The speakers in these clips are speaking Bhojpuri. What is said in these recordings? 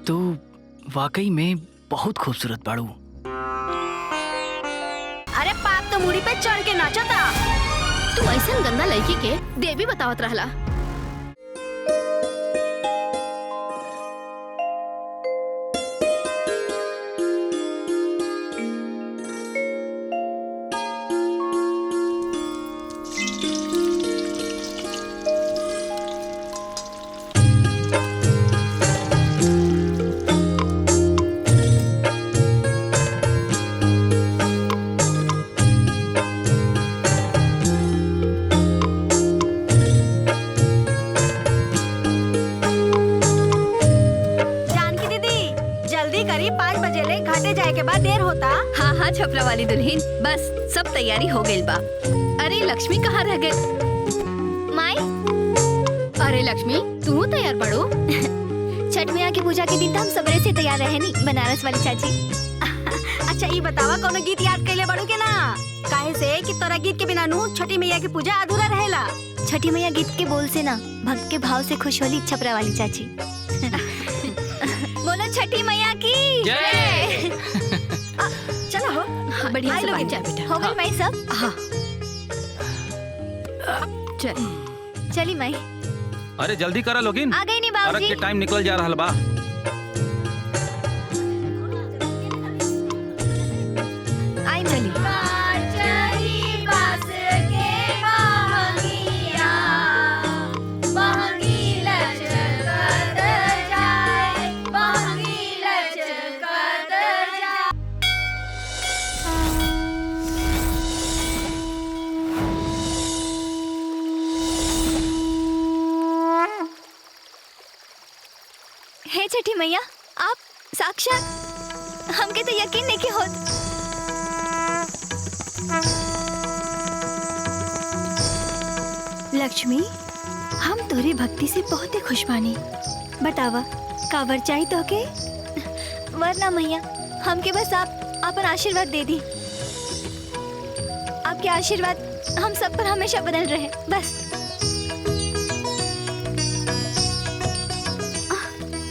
तो वाकई में बहुत खूबसूरत बाड़ू। अरे पाप तो मुड़ी पे चढ़ के नाचा था। तू ऐसा गंदा लड़की के देवी बतावत रहला। छपरा वाली दुल्हन, बस सब तैयारी हो गई बा। अरे लक्ष्मी कहाँ रह गई? माई, अरे लक्ष्मी तू तैयार पड़ो। छठ मैया की पूजा के दिन तो हम सबरे से तैयार रहे नी बनारस वाली चाची। अच्छा ये बतावा कोनो गीत याद कैले बड़ू के ना? काहे से कि तोरा गीत के बिना नू छठी मैया की पूजा अधूरा रहेला। छठी मैया गीत के बोल से ना भक्त के भाव से खुश होली छपरा वाली चाची। बोलो छठी मैया की जय। चलो हो। हाँ, बढ़िया से बात बेटा। हो गई माई सब? हाँ चल चली माई। अरे जल्दी करा लोगिन, आ गई नी बाबूजी। अरग के टाइम निकल जा रहा बा। आई चली। हे छठी मैया, आप साक्षात हमके तो यकीन नहीं कि होत। लक्ष्मी, हम तोरे भक्ति से बहुत ही खुश बानी। बतावा कावर चाहिए तो के? वरना मैया हमके बस आप अपन आशीर्वाद दे दी। आपके आशीर्वाद हम सब पर हमेशा बनल रहे बस।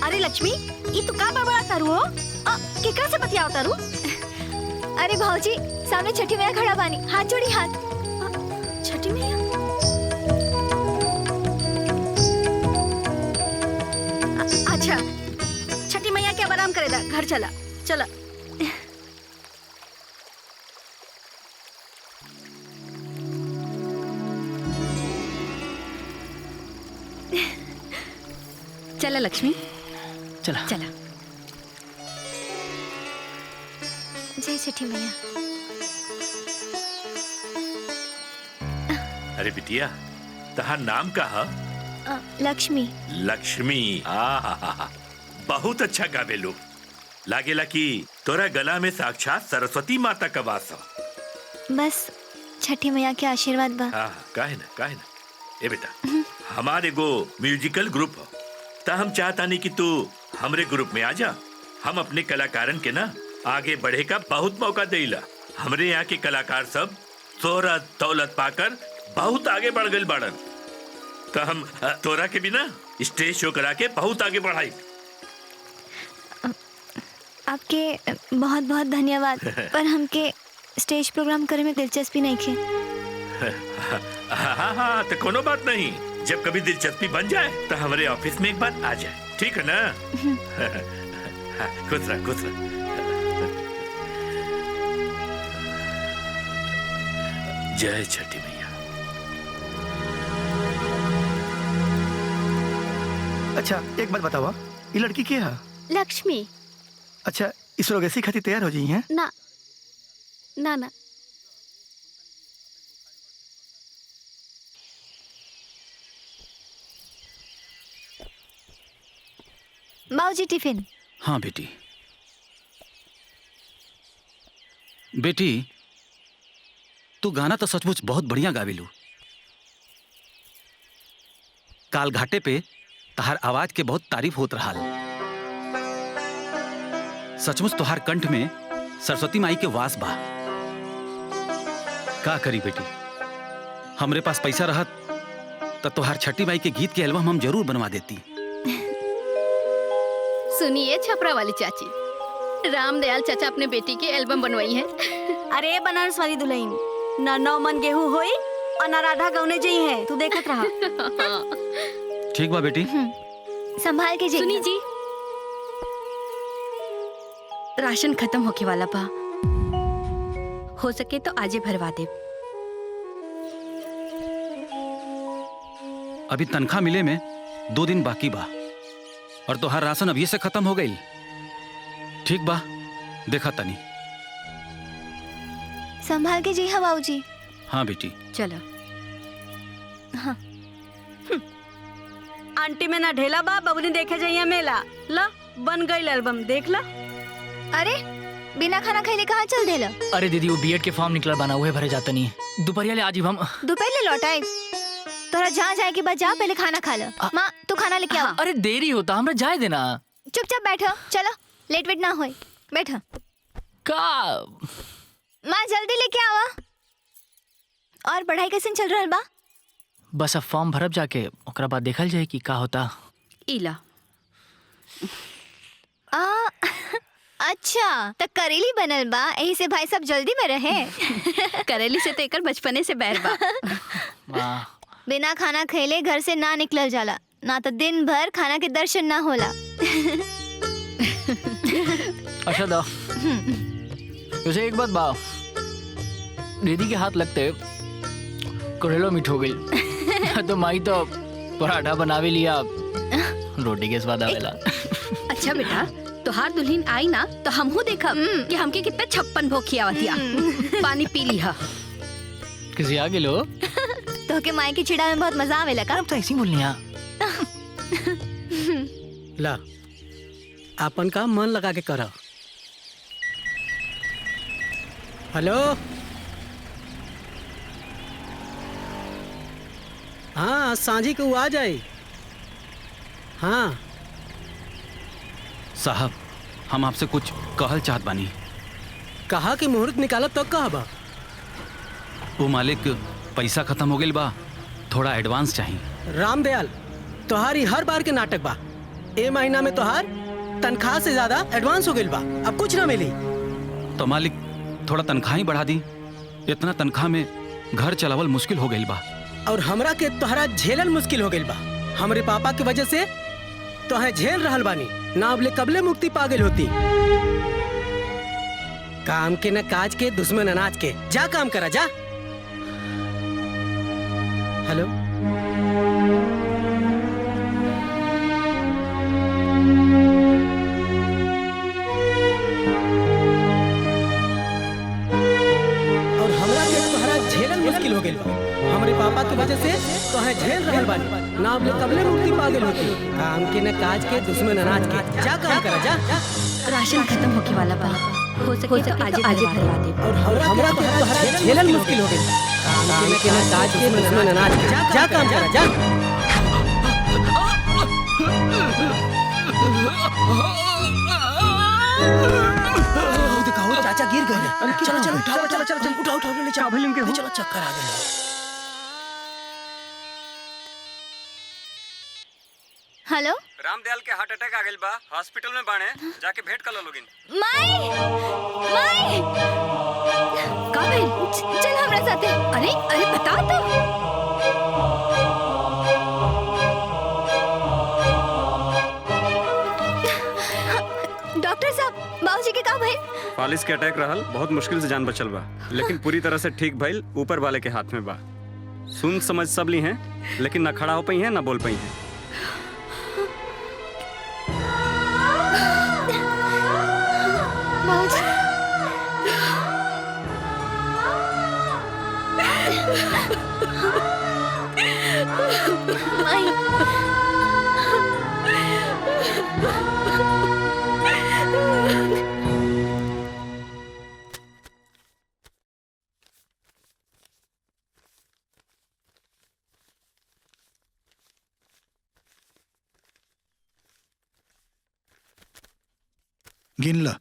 अरे लक्ष्मी, ये तो का बड़बड़ा तारू हो? केकरा से बतियाओ तारू? अरे भाऊजी, सामने छठी मैया खड़ा बानी, हाथ जोड़ी हाथ। छठी मैया? अच्छा, छठी मैया के अब आराम करेला, घर चला चला। चला लक्ष्मी, चला चला। जय छठी मैया। अरे बिटिया, तहार नाम का है? लक्ष्मी। लक्ष्मी, आहा, बहुत अच्छा गावेलू। लागेला कि तोरा गला में साक्षात सरस्वती माता का वास हो। बस छठी मैया के आशीर्वाद बा। काहे ना। ए बेटा, हमारे गो म्यूजिकल ग्रुप हो, ता हम चाहता नहीं कि तू हमरे ग्रुप में आ जा। हम अपने कलाकारन के ना आगे बढ़े का बहुत मौका देला। हमरे यहाँ के कलाकार सब शोहरत दौलत पाकर बहुत आगे बढ़ गए बाड़न। तो हम तोरा के बिना स्टेज शो करा के बहुत आगे बढ़ाई। आपके बहुत बहुत धन्यवाद। पर हमके स्टेज प्रोग्राम करे में दिलचस्पी नहीं थी। हाँ, तो कोनो बात नहीं। जब कभी दिलचस्पी बन जाए तो हमारे ऑफिस में एक बार आ जाए, ठीक है ना? खुश रह। जय छठी मैया। अच्छा एक बात बतावा, ये लड़की के है? लक्ष्मी। अच्छा, इस रोगेसी खातिर तैयार हो जाई हैं? ना ना ना। बाबूजी टिफिन। हाँ बेटी। बेटी तू गाना तो सचमुच बहुत बढ़िया गावेलू। काल घाटे पे तहार आवाज के बहुत तारीफ होत रहा। सचमुच तोहार कंठ में सरस्वती माई के वास बा। का करी बेटी, हमरे पास पैसा रहत तो तोहार छठी माई के गीत के एल्बम हम जरूर बनवा देती। सुनिए छपरा वाली चाची, रामदयाल चाचा अपने बेटी की एल्बम बनवाई है। अरे बनारस वाली दुल्हन, न 9 मन गेहूं होई और न राधा गौने जई है, तू देखत रहा। ठीक बा बेटी। संभाल के सुनी जी, राशन खत्म होके वाला बा, हो सके तो आजे भरवा दे। अभी तनख्वाह मिले में 2 दिन बाकी बा और तोहार राशन अभी से खत्म हो गई। ठीक बा, देखा तनी। संभाल के जी। हाँ बाबूजी। हाँ बेटी। चलो। आंटी में ना ढेला बा, बबुनी देखे जाइए मेला। ला बन गई एल्बम, देख ला। अरे बिना खाना खाइले कहाँ चल देला? अरे दीदी वो बीएड के फॉर्म निकला बना हुए भरे जाता नहीं है। दोपहर ले आज ही हम दोपहर ले लौटाए। तोरा जहाँ जाए के बाद जा, पहले खाना खा लो। माँ तू खाना लेके आओ। अरे देरी होता, हमरा जाए देना। चुपचाप बैठो, चलो लेट वेट ना होए। बैठो। का माँ जल्दी लेके आवा। और पढ़ाई कैसे चल रहा बा? बस अब फॉर्म भरब जाके, ओकरा बाद देखल जाए कि का होता। इला अच्छा तो करेली बनल बा, यही से भाई सब जल्दी में रहे। करेली से तो एकर बचपने से बैर बा। वाह। बिना खाना खैले घर से ना निकलल जाला, ना तो दिन भर खाना के दर्शन ना होला। अच्छा दो वैसे एक बात बा, दीदी के हाथ लगते करेलो मीठ हो गई। तो माई तो पराठा बनावे लिया, रोटी के स्वाद आवेला। अच्छा बेटा, तोहार दुल्हन आई ना तो हमहू देखब कि हमके कितना 56 भोग खियावतिया। पानी पी लिहा। किसी आगे लो तो के माई की चिड़ा में बहुत मजा आवेला का? अब तो ऐसी बोलनी है। ला अपन काम मन लगा के करा। हेलो, हाँ सांझी को आ जाए। हाँ साहब, हम आपसे कुछ कहल चाहत बानी। कहा कि मुहूर्त निकालब तो कहा बा? वो मालिक पैसा खत्म हो गई बा, थोड़ा एडवांस चाहिए। रामदयाल, तोहारी हर बार के नाटक बा। ए महीना में तोहार तनख्वाह से ज्यादा एडवांस हो गई बा, अब कुछ ना मिली। तो मालिक थोड़ा तनख्वाह ही बढ़ा दी। इतना तनख्वाह में घर चलावल मुश्किल हो गई बा। और हमरा के तोहरा झेलल मुश्किल हो गई बा। हमरे पापा की वजह से तोहे झेल रहल बानी, ना अबले कबले मुक्ति पा गई होती। काम के न काज के, दुश्मन अनाज के। जा काम करा जा। हेलो, और हमरा के तोहरा झेलल मुश्किल हो गई बा। हमरे पापा की वजह से तोहे झेल रहल बानी, ना अबले कबले मुक्ति पा गई होती। काम के न काज के, दुश्मन अनाज के। जा काम करा जा। राशन खत्म होके वाला बा, हो सके तो आजे भरवा दे। और हमरा के तोहरा झेलल मुश्किल हो गई। काम के न काज के, दुश्मन अनाज के। जा काम करा जा। दिखाओ चाचा गिर गए। चलो चलो उठाओ, चलो चलो चलो उठाओ उठाओ, ले चलो चलो, चक्कर आ गया। हेलो रामदयाल के हार्ट अटैक आ गइल बा, हॉस्पिटल में बाणे, जाके भेंट कर लो लोगिन। माई माई का भेल? चल हमरा साथे। अरे अरे बता तो। डॉक्टर साहब, बाबूजी के का भइल? फालिस के अटैक रहल, बहुत मुश्किल से जान बचल बा, लेकिन पूरी तरह से ठीक भइल ऊपर वाले के हाथ में बा। सुन समझ सब ली हैं, लेकिन ना खड़ा हो पाई हैं ना बोल पाई हैं। बाबूजी माई गिन ला।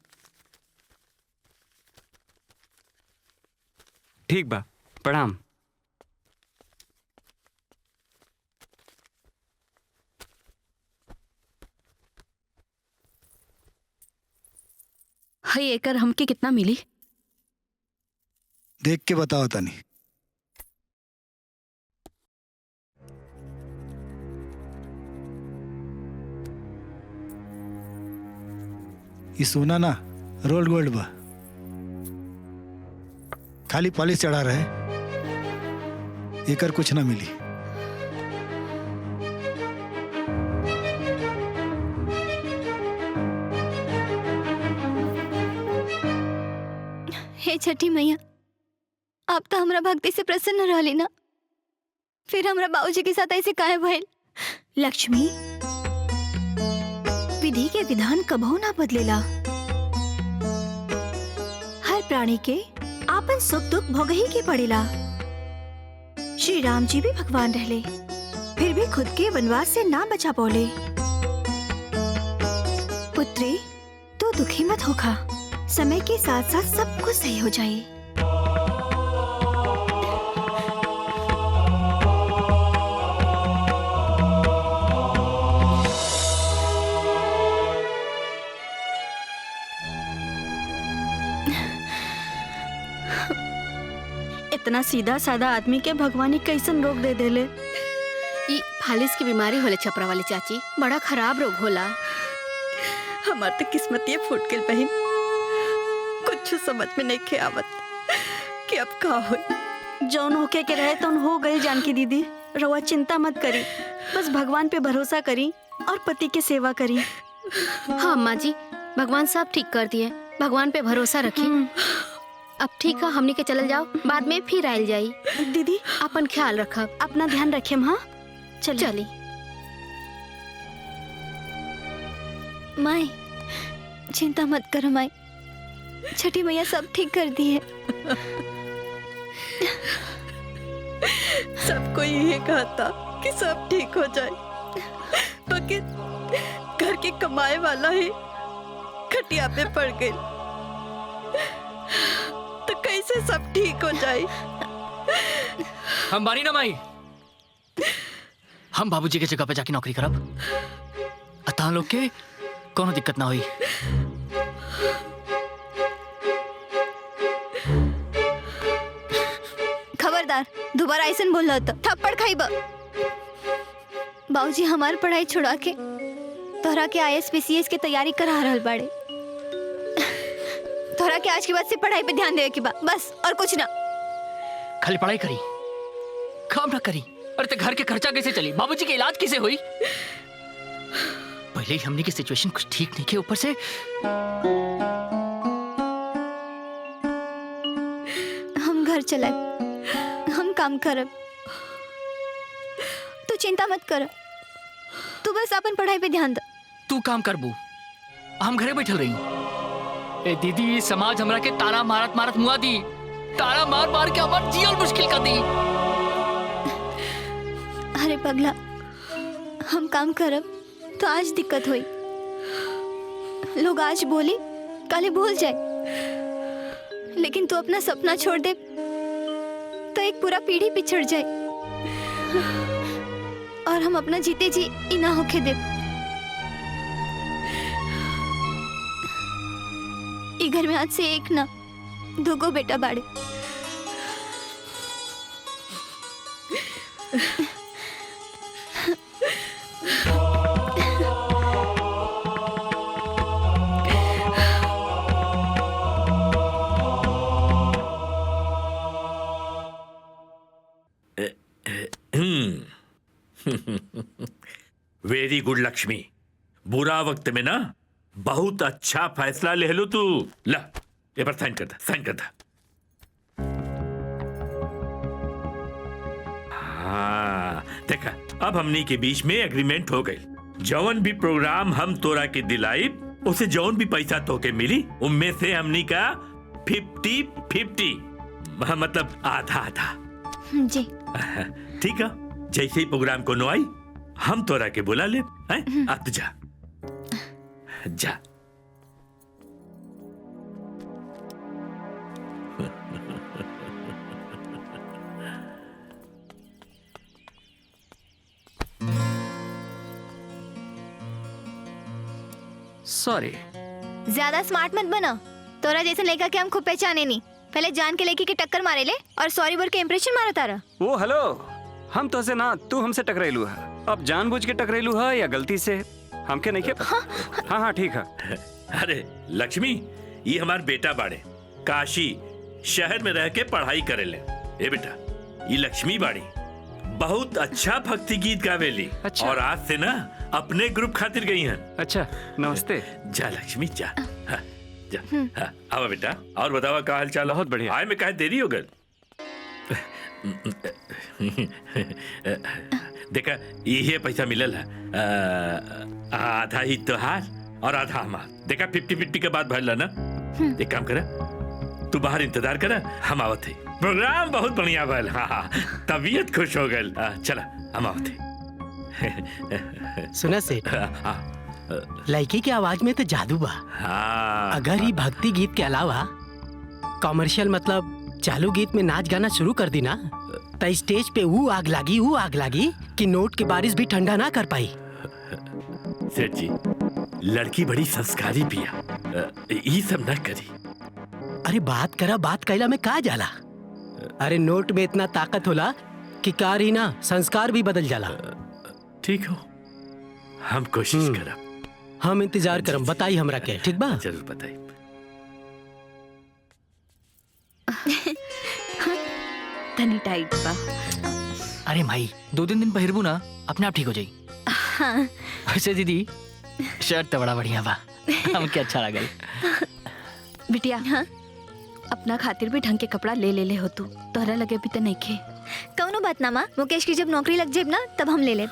ठीक बा, प्रणाम। हई एकर हमके कितना मिली? देख के बताओ तनी। ये सोना ना रोल्ड गोल्ड बा, खाली पॉलिश चढ़ा रहे, एकर कुछ ना मिली। हे छठी मैया, आप तो हमरा भक्ति से प्रसन्न रहली ना, फिर हमरा बाबूजी के साथ ऐसे काहे भइल? लक्ष्मी, विधि के विधान कबहू ना बदलेला। हर प्राणी के आपन सुख दुख भोगही के पड़ेला। श्री राम जी भी भगवान रहले, फिर भी खुद के वनवास से ना बचा पौले। पुत्री, तो दुखी मत होखा, समय के साथ साथ सब कुछ सही हो जाए। इतना सीधा साधा आदमी के भगवानी कैसन रोग दे देले। ई फालिस की बीमारी होले छपरा वाली चाची, बड़ा खराब रोग होला। हमार तो किस्मतिये फूट गइल बहिन, कुछ समझ में नहीं के आवत कि अब का होई। जौन होके के रहे तौन हो गई जानकी दीदी, रउआ चिंता मत करी, बस भगवान पे भरोसा करी और पति के सेवा करी। हाँ अम्मा जी, भगवान सब ठीक कर दिए, भगवान पे भरोसा रखी। अब ठीक है, हमनी के चल जाओ, बाद में फिर आयल जाई। दीदी अपन ख्याल रखब, अपना ध्यान रखे। हाँ चली। माई, चिंता मत करो माई, छठी मैया सब ठीक कर दी है। सबको यही कहता कि सब ठीक हो जाए, बाकी घर के कमाए वाला ही खटिया पे पड़ गई, तो कैसे सब ठीक हो जाए? हम बारी ना माई, हम बाबूजी के जगह पे जाके नौकरी करब, अतः लोग के कोनो दिक्कत ना हुई। खबरदार, दोबारा ऐसा बोल रहा था थप्पड़ खाई बा। बाबूजी हमार पढ़ाई छुड़ा के तोहरा के IAS PCS के तैयारी करा रहल बाड़े। तोहरा के आज के बाद से पढ़ाई पे ध्यान देवे के बा, बस और कुछ ना। खाली पढ़ाई करी, काम ना करी। अरे ते घर के खर्चा कैसे चली, बाबूजी के इलाज कैसे हुई? पहले ही हमने की सिचुएशन कुछ ठीक नहीं के, ऊपर से हम घर चलाए, हम काम करब, तू चिंता मत कर, तू बस अपन पढ़ाई पे ध्यान दे। तू काम करबू, हम घरे बैठल रही। ए दीदी, समाज हमरा के ताना मारत मारत मुआ दी, ताना मार मार के हमार जियल मुश्किल कर दी। अरे पगला, हम काम करब तो आज दिक्कत हुई, लोग आज बोली काले भूल जाए, लेकिन तू अपना सपना छोड़ दे तो एक पूरा पीढ़ी पिछड़ जाए, और हम अपना जीते जी ई ना होके दे। ई घर में आज से एक ना दूगो बेटा बाड़े। वेरी गुड लक्ष्मी, बुरा वक्त में ना बहुत अच्छा फैसला ले लो तू। ला, ये पर साइन कर दे, साइन कर दे। हाँ देखा, अब हमनी के बीच में एग्रीमेंट हो गई। जौन भी प्रोग्राम हम तोरा के दिलाई, उसे जौन भी पैसा तोके मिली, उनमें से हमनी का 50-50, मतलब आधा आधा। जी ठीक है, जैसे ही प्रोग्राम को नो आई हम तोरा के बुला ले। अब जा जा। सॉरी। ज्यादा स्मार्ट मत बना, तोरा जैसे लड़का के हम खूब पहचाने नहीं। पहले जान के लड़की के टक्कर मारे ले और सॉरी बोल के इम्प्रेशन मारा तारा। वो हेलो, हम तो से ना, तू हमसे टकराइलू है। अब जानबूझ के टकराइलू है या गलती से, हमके नहीं के पता। हाँ ठीक है। अरे लक्ष्मी, ये हमार बेटा बाड़े, काशी शहर में रह के पढ़ाई करे ले। ए बेटा, ये लक्ष्मी बाड़ी बहुत अच्छा भक्ति गीत गावेली। अच्छा। और आज से ना अपने ग्रुप खातिर गई हैं। अच्छा, नमस्ते। जा लक्ष्मी जा। हाँ, जा। हाँ, आओ बेटा, और बतावा का हाल चाल? बहुत बढ़िया। आए में काहे देरी हो गई? देखा, ये पैसा मिलल है, आधा ही तोहार और आधा हमार। देखा 50-50 के बाद भरला ना। एक काम करा, तू बाहर इंतजार करा, हम आवत है। प्रोग्राम बहुत बढ़िया भल। हाँ, तबीयत खुश हो गल। चला हम आवत है। सुना सेठ, लड़की के आवाज में तो जादू बा। हाँ, अगर ये भक्ति गीत के अलावा कमर्शियल मतलब चालू गीत में नाच गाना शुरू कर दी ना, तो स्टेज पे वो आग लागी कि नोट की बारिश भी ठंडा ना कर पाई। सेठ जी, लड़की बड़ी संस्कारी पिया, ये सब न करी। अरे बात कैला में का जाला। अरे नोट में इतना ताकत होला कि कार ही ना संस्कार भी बदल जाला। ठीक हो, हम कोशिश करब। हम इंतजार करम, बताई हमरा के, ठीक बा? जरूर बताई। तनी टाइट बा। अरे माई, 2-3 दिन पहिरबू ना अपने आप ठीक हो जाई। हाँ। वैसे दीदी, शर्ट तो बड़ा बढ़िया बा, हमके अच्छा लगल। बिटिया, हाँ? अपना खातिर भी ढंग के कपड़ा ले हो तू, तोहरा लगे भी तो नहीं खे। कौनो बात ना माँ, मुकेश की जब नौकरी लग जाए ना तब हम ले ले।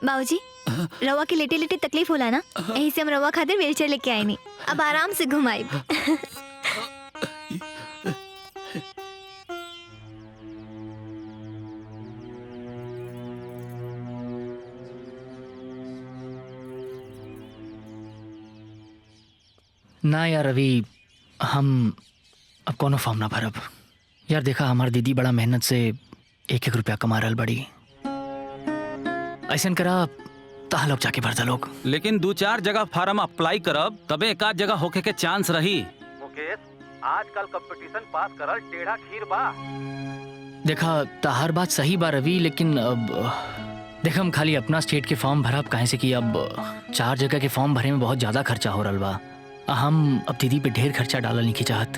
बाबूजी, रवा की लेटी लेटी तकलीफ होला ना, यही से हम रवा खातिर व्हीलचेयर लेके आए नहीं। अब आराम से घुमाई। ना यार, अभी हम अब कोनो फॉर्म ना भरब। यार देखा, हमार दीदी बड़ा मेहनत से 1-1 रुपया कमा रहल बड़ी। ऐसा करा तहा लोग जाके भरता लोग। लेकिन 2-4 जगह फार्म अप्लाई करब तबे एक आध जगह होके के चांस रही। मुकेश, आजकल कंपटीशन पास करल टेढ़ा खीर बा। देखा, तहार बात सही बा रवि, लेकिन अब देख, हम खाली अपना स्टेट के फॉर्म भरब काहे से कि अब 4 जगह के फॉर्म भरे में बहुत ज्यादा खर्चा हो रहल बा। हम अब दीदी पे ढेर खर्चा डालल नहीं चाहत।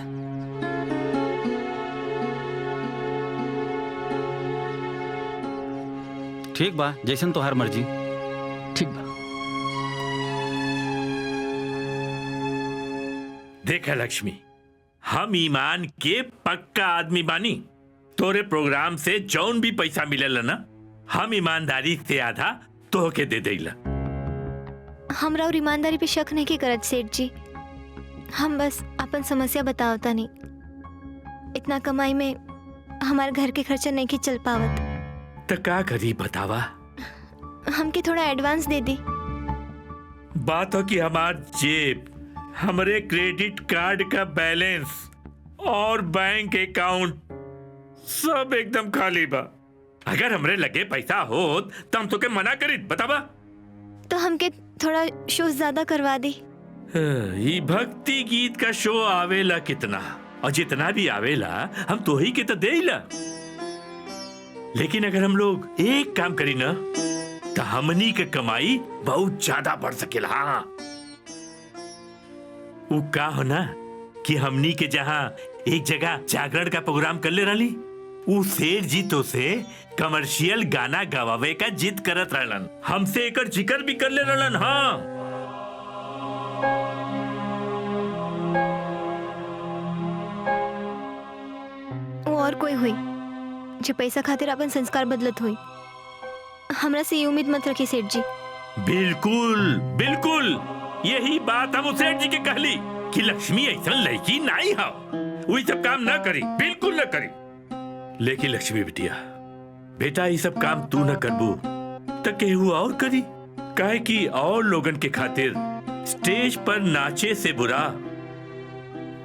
ठीक बा, जैसन तो हर मर्जी। ठीक बा। देखा लक्ष्मी, हम ईमान के पक्का आदमी बानी। तोरे प्रोग्राम से जौन भी पैसा मिलेला ना, हम ईमानदारी से आधा तोहके दे देला। हमरा और ईमानदारी पे शक नहीं की करत सेठ जी, हम बस अपन समस्या बतावता नहीं। इतना कमाई में हमारे घर के खर्चा नहीं की चल पावत। तो का करी बतावा? हमके थोड़ा एडवांस दे दी। बात हो कि हमार जेब, हमरे क्रेडिट कार्ड का बैलेंस और बैंक अकाउंट सब एकदम खाली बा। अगर हमरे लगे पैसा हो तो हम तोके मना करी, बतावा? तो हमके थोड़ा शो ज्यादा करवा दी। ये भक्ति गीत का शो आवेला कितना, और जितना भी आवेला हम तो ही के तो देला। लेकिन अगर हम लोग एक काम करी ना, तो हमनी के कमाई बहुत ज्यादा बढ़ सकेला। हाँ, वो का हो ना कि हमनी के जहाँ एक जगह जागरण का प्रोग्राम कर ले रही, वो सेठ जी तो से कमर्शियल गाना गवावे का जिद करत रहलन, हमसे एकर जिक्र भी कर ले रहलन। हाँ, वो और कोई हुई जो पैसा खातिर अपन संस्कार बदलत हुई। हमरा से ये उम्मीद मत रखी सेठ जी। बिल्कुल बिल्कुल, यही बात हम सेठ जी के कहली कि लक्ष्मी ऐसा लड़की नहीं हो, वही सब काम ना करी, बिल्कुल ना करी। लेकिन लक्ष्मी बिटिया, बेटा ये सब काम तू न करबू तो केहू और करी। काहे कि और लोगन के खातिर स्टेज पर नाचे से बुरा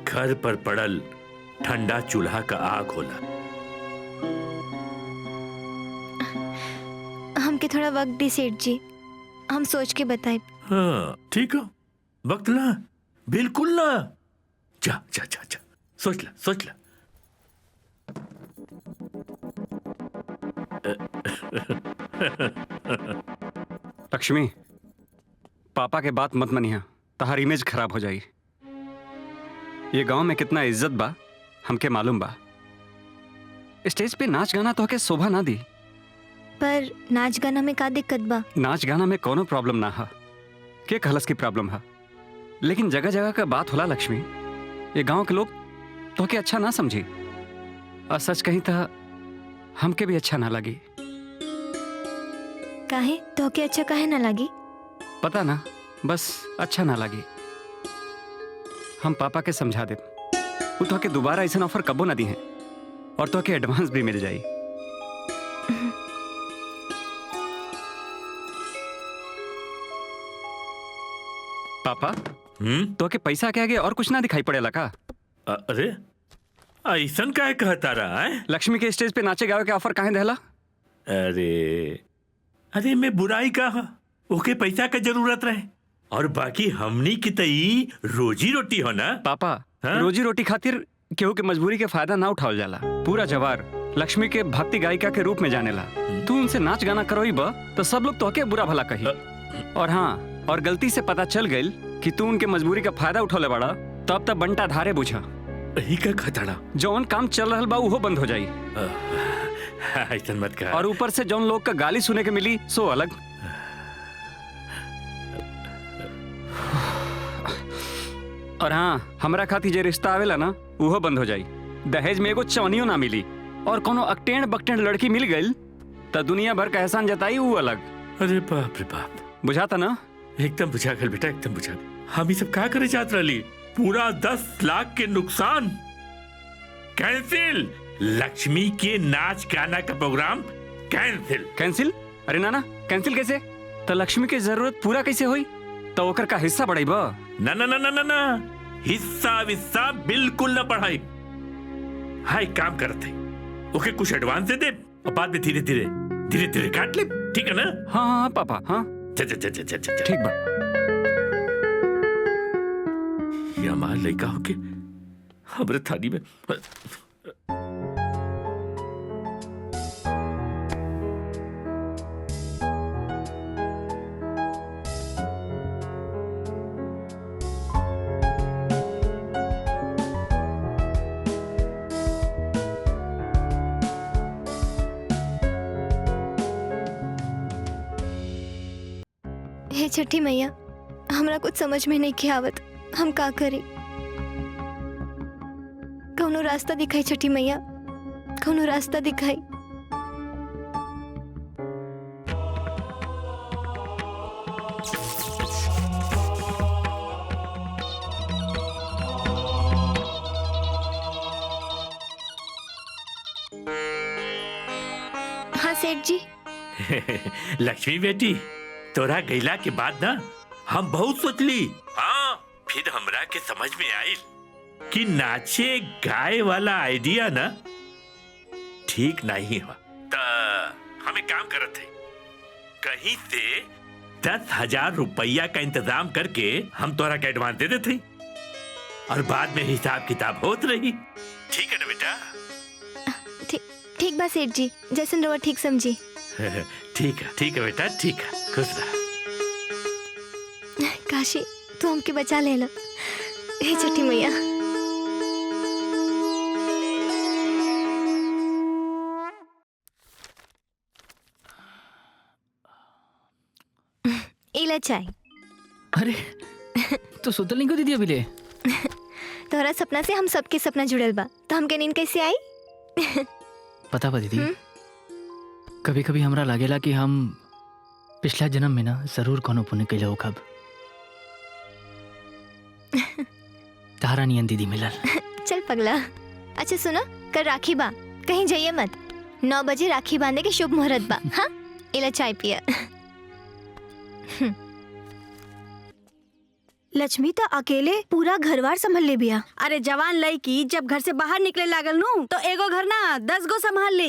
घर पर पड़ल ठंडा चूल्हा का आग होला। हमके थोड़ा वक्त दी सेठ जी, हम सोच के बताए। हाँ ठीक है, वक्त ला, बिल्कुल ला। जा जा जा जा, सोच ला सोच ला। लक्ष्मी, पापा के बात मत मनिया, तहार इमेज खराब हो जाई। ये गांव में कितना इज्जत बा हमके मालूम बा। स्टेज पे नाच गाना तो के शोभा ना दी। पर नाच गाना में का दिक्कत बा? नाच गाना में कोनो प्रॉब्लम ना हा, के कहलस की प्रॉब्लम हा। लेकिन जगह जगह का बात होला लक्ष्मी, ये गांव के लोग तो के अच्छा ना समझी, और सच कहीं तो हमके भी अच्छा ना लगी। काहे? तो के अच्छा काहे ना लगी? पता ना, बस अच्छा ना लगी। हम पापा के समझा दे, वो तो के दोबारा ऐसा ऑफर कबो ना दी है, और तो के एडवांस भी मिल जाई। पापा, तो के पैसा के आगे और कुछ ना दिखाई पड़ेला का? अरे ऐसन काहे कहता रहा है? लक्ष्मी के स्टेज पे नाचे गावे के ऑफर काहे देला? अरे मैं बुराई कहा, ओके पैसा का जरूरत रहे, और बाकी हमनी की तई रोजी रोटी हो ना पापा। रोजी रोटी खातिर केहू के मजबूरी के फायदा ना उठावल जाला। पूरा जवार लक्ष्मी के भक्ति गायिका के रूप में जानेला। तू उनसे नाच गाना करवाई बा तो सब लोग तोहके बुरा भला कही। और हाँ, और गलती से पता चल गई कि तू उनके मजबूरी का फायदा उठौले बड़ा, तब तक बंटा धारे बुझा। यही का खतरा, जौन काम चल रहल बा उहो बंद हो जाई। ऐसा मत कह। और ऊपर से जौन लोग का गाली सुने के मिली सो अलग। और हाँ, हमरा खातिर जे रिश्ता आवेला ना उहो बंद हो जाई। दहेज में एगो चवनियो ना मिली, और कोनो अकटेण बकटेण लड़की मिल गई तो दुनिया भर का एहसान जताई वो अलग। अरे बाप रे बाप, बुझाता ना? एकदम बुझा गल बेटा, एकदम बुझा गल। हम ही सब क्या करे जात रही? पूरा 10 लाख के नुकसान कैंसिल। लक्ष्मी के नाच गाना का प्रोग्राम कैंसिल। कैंसिल? अरे नाना, कैंसिल कैसे? तो लक्ष्मी की जरूरत पूरा कैसे हुई? तो ओकर का हिस्सा बढ़ाई बा? ना ना ना ना ना ना, हिस्सा विस्सा बिल्कुल ना बढ़ाई। हाँ एक काम करते, ओके कुछ एडवांस दे दे, और बाद में धीरे धीरे धीरे धीरे काट ले, ठीक है ना? हाँ हाँ पापा, हाँ ठीक बा। ये हमार लड़का होके हमरे थाली में। हे छठी मैया, हमरा कुछ समझ में नहीं के आवत, हम का करी? कौनो रास्ता दिखाई छठी मैया, कौनो रास्ता दिखाई। हाँ सेठ जी। लक्ष्मी बेटी, तोरा गैला के बाद ना हम बहुत सोचली। हाँ, फिर हमरा के समझ में आई कि नाचे गाए वाला आइडिया ना ठीक नहीं हुआ। हमें काम करत है, कहीं से 10,000 रुपया का इंतजाम करके हम तोरा का एडवांस दे देते, और बाद में हिसाब किताब होत रही। ठीक है ना बेटा? ठीक बा सेठ जी, जैसन रवा ठीक समझी। ठीक है बेटा, ठीक है, खुश रह। काशी, तू हमके बचा ले लो। हे छठी मैया। इला चाय। अरे तो सुतल नहीं को दीदी अभी ले? तोहरा सपना से हम सबके सपना जुड़ल बा, तो हमके नींद कैसे आई? पता बा दीदी, कभी कभी हमरा लागेला कि हम पिछला जन्म में ना जरूर कोनो पुण्य कैले हो कब। तारा नियन दीदी मिलल। चल पगला। अच्छा सुनो, कल राखी बा, कहीं जाइए मत। 9 बजे राखी बांधे के शुभ मुहूर्त बा। हाँ, इला चाय पिया। लक्ष्मी तो अकेले पूरा घरवार संभाल ले बिया। अरे जवान लड़की जब घर से बाहर निकले लागल नू तो एगो घर ना 10 गो संभाल ले।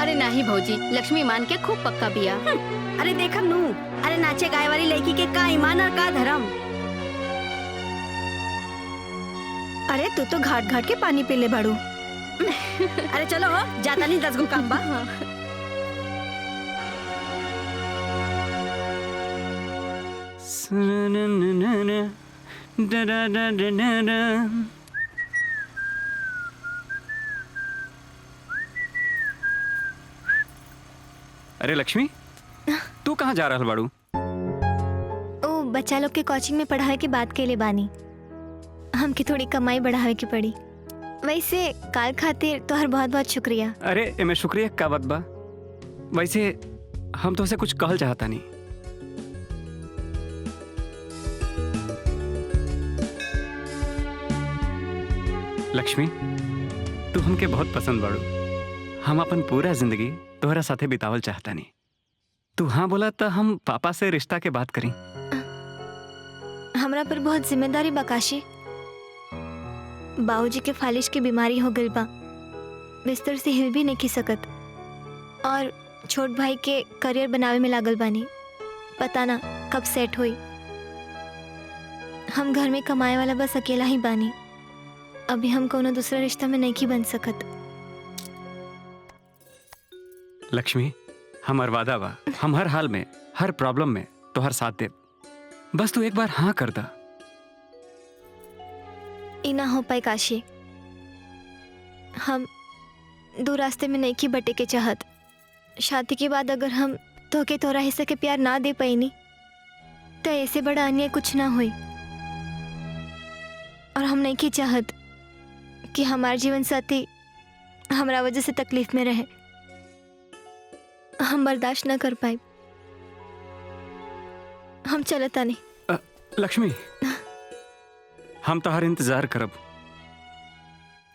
अरे नहीं भौजी, लक्ष्मी मान के खूब पक्का बिया। अरे देखम नू, अरे नाचे गाय वाली लड़की के का ईमान और का धर्म। अरे तू तो घाट घाट के पानी पी ले बाड़ू। अरे चलो हो, जाता नहीं 10 गो काम बा। अरे लक्ष्मी, तू कहाँ जा रहल बाड़ू? ओ बच्चा लोग के कोचिंग में पढ़ावे के बात के लिए बानी, हमके थोड़ी कमाई बढ़ावे की पड़ी। वैसे काल खातिर तोहर बहुत बहुत शुक्रिया। अरे एमे शुक्रिया का बात बा। वैसे हम तो उसे कुछ कहल चाहता नहीं। लक्ष्मी, तू हमके बहुत पसंद बाड़ू। हम अपन पूरा जिंदगी तोहरा साथे बितावल चाहता नहीं। तू हाँ बोला तो हम पापा से रिश्ता के बात करी। हमरा पर बहुत जिम्मेदारी बकाशी। बाबूजी के फालिश की बीमारी हो गई बा, बिस्तर से हिल भी नहीं खी सकत, और छोट भाई के करियर बनावे में लागल बानी। पता ना कब सेट हुई। हम घर में कमाए वाला बस अकेला ही बानी। अभी हम कोनो दूसरा रिश्ता में नहीं बन सकत। लक्ष्मी, हमार वादा बा, हम हर हाल में, हर प्रॉब्लम में तोहर साथ दे। बस तू एक बार हाँ कर दा। ई ना हो पाए काशी। हम दो रास्ते में नहीं की बटे के चाहत। शादी के बाद अगर हम तोके तोरा हिस्से के प्यार ना दे पाईनी तो ऐसे बड़ा अन्याय कुछ ना हुई। और हम नहीं की चाहत कि हमार जीवन साथी हमरा वजह से तकलीफ में रहे। हम बर्दाश्त ना कर पाए। हम चलता नहीं। लक्ष्मी, हम तो हर इंतजार करब।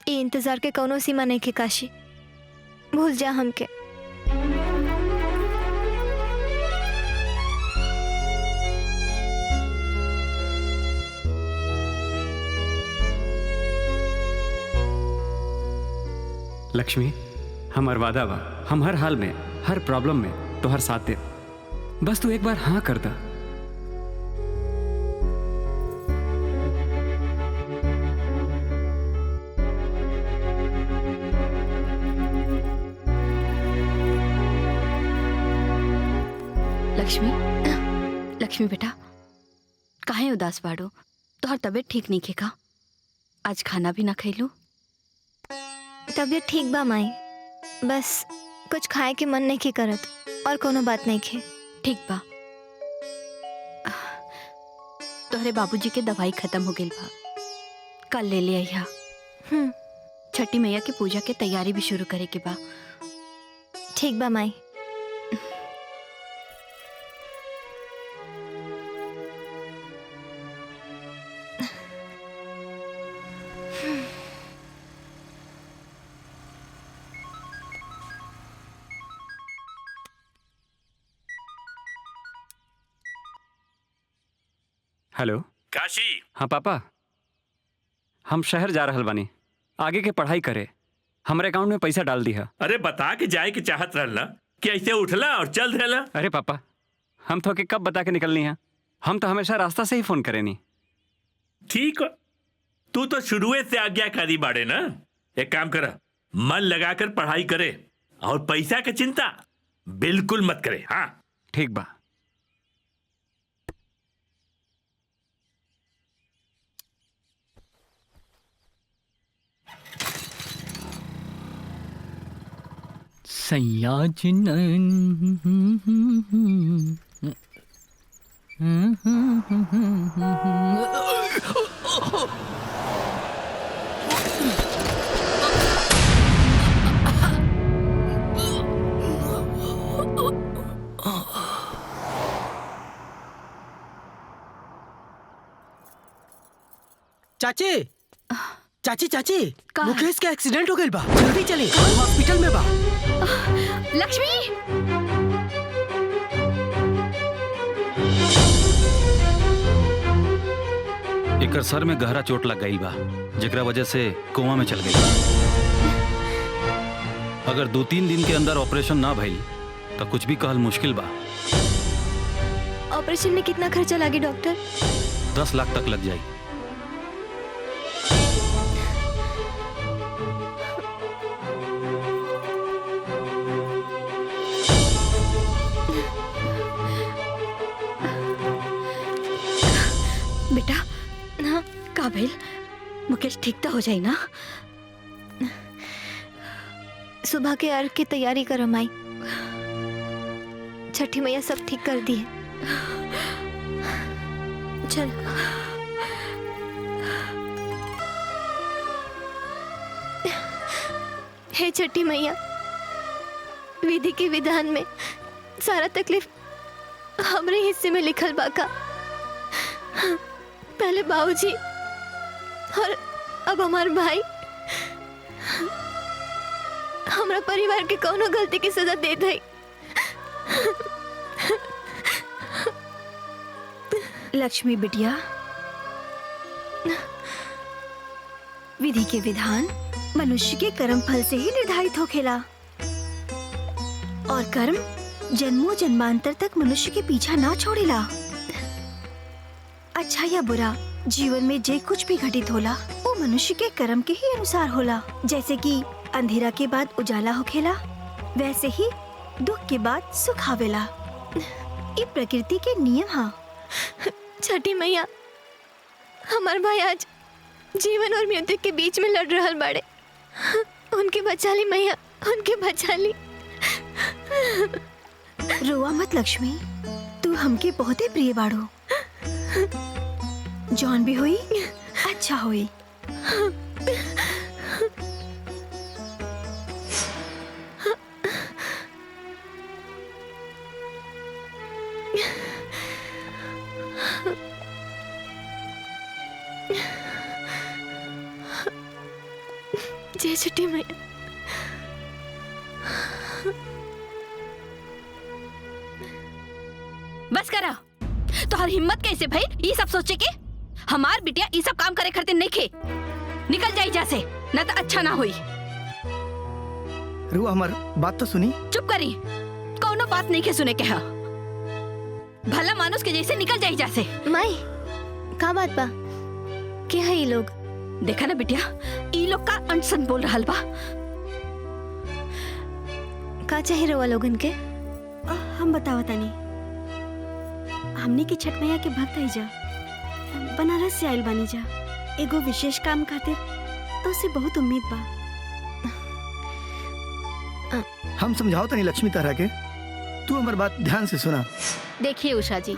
ये इंतजार के कोनो सीमा नहीं के काशी। भूल जा हमके। लक्ष्मी, हमार वादा बा, हम हर हाल में, हर प्रॉब्लम में तोहर साथ दे। बस तू एक बार हाँ कर दा। लक्ष्मी, लक्ष्मी बेटा, काहे उदास बाड़ो? तोहर तबीयत ठीक नहीं का? आज खाना भी ना खैलू? तबीयत ठीक बा माई, बस कुछ खाए के मन नहीं के करत, और कोनो बात नहीं के। ठीक बा। तोहरे बाबूजी के दवाई खत्म हो गई बा, कल ले ले आइहा। छठी मैया के पूजा के तैयारी भी शुरू करे के बा। ठीक बा माई। हेलो काशी। हाँ पापा, हम शहर जा रहल बानी आगे के पढ़ाई करे। हमारे अकाउंट में पैसा डाल दिया। अरे बता के जाए कि चाहत रहला कि ऐसे उठला और चल रहला। अरे पापा, हम तो के कब बता के निकलनी है? हम तो हमेशा रास्ता से ही फोन करेनी। ठीक है, तू तो शुरुए से आज्ञाकारी बाड़े ना। एक काम कर, मन लगाकर पढ़ाई करे और पैसा की चिंता बिल्कुल मत करे। हाँ ठीक बा। सयाजन चाची, चाची चाची, मुकेश का एक्सीडेंट हो गई बा। जल्दी चले, हॉस्पिटल में बा। लक्ष्मी, एकर सर में गहरा चोट लग गई बा, जेकरा वजह से कोमा में चल गई। अगर 2-3 दिन के अंदर ऑपरेशन ना भइल तो कुछ भी कहल मुश्किल बा। ऑपरेशन में कितना खर्चा लागे डॉक्टर? 10 लाख तक लग जाई। बेटा ना का भेल? मुकेश ठीक तो हो जाए ना? सुबह के अर्घ की तैयारी करो माई। छठी मैया सब ठीक कर दी है। चल। हे छठी मैया, विधि के विधान में सारा तकलीफ हमरे हिस्से में लिखल बाका। पहले बाबूजी और अब हमार भाई हमरा परिवार के कौनो गलती की सजा दे दई। लक्ष्मी बिटिया, विधि के विधान मनुष्य के कर्म फल से ही निर्धारित होखेला और कर्म जन्मों जन्मांतर तक मनुष्य के पीछा ना छोड़ेला। अच्छा या बुरा जीवन में जे कुछ भी घटित होला वो मनुष्य के कर्म के ही अनुसार होला। जैसे कि अंधेरा के बाद उजाला होखेला, वैसे ही दुख के बाद सुख आवेला। ये प्रकृति के नियम हा। छठी मैया, हमार भाई आज जीवन और मृत्यु के बीच में लड़ रहल बाड़े। उनके बचा ली मैया, उनके बचा ली। रोआ मत लक्ष्मी, तू हमके बहुते प्रिय बाड़ो। जौन भी हुई अच्छा हुई। जय छठी मैया। बस करा। तोहर हिम्मत कैसे भाई ये सब सोचे के? हमार बिटिया ये सब काम करे करते नहीं खे। निकल जाई जैसे, न तो अच्छा ना हुई। रुआ हमार बात तो सुनी। चुप करी, कोनो बात नहीं के सुने के हा। भला मानुस के जैसे निकल जाई जैसे। माई का बात बा? के है ये लोग? देखा ना बिटिया, ये लोग का अनसन बोल रहा बा। का चाहिए रवा लोगन के? हम बतावा तानी। हमनी के छठ मैया के भक्त है जा, बनारस से आइल बानी जा। एगो विशेष काम खातिर तो से बहुत उम्मीद बा। हम समझाओ तनी लक्ष्मी तारा के, तू हमार बात ध्यान से सुना। देखिए उषा जी,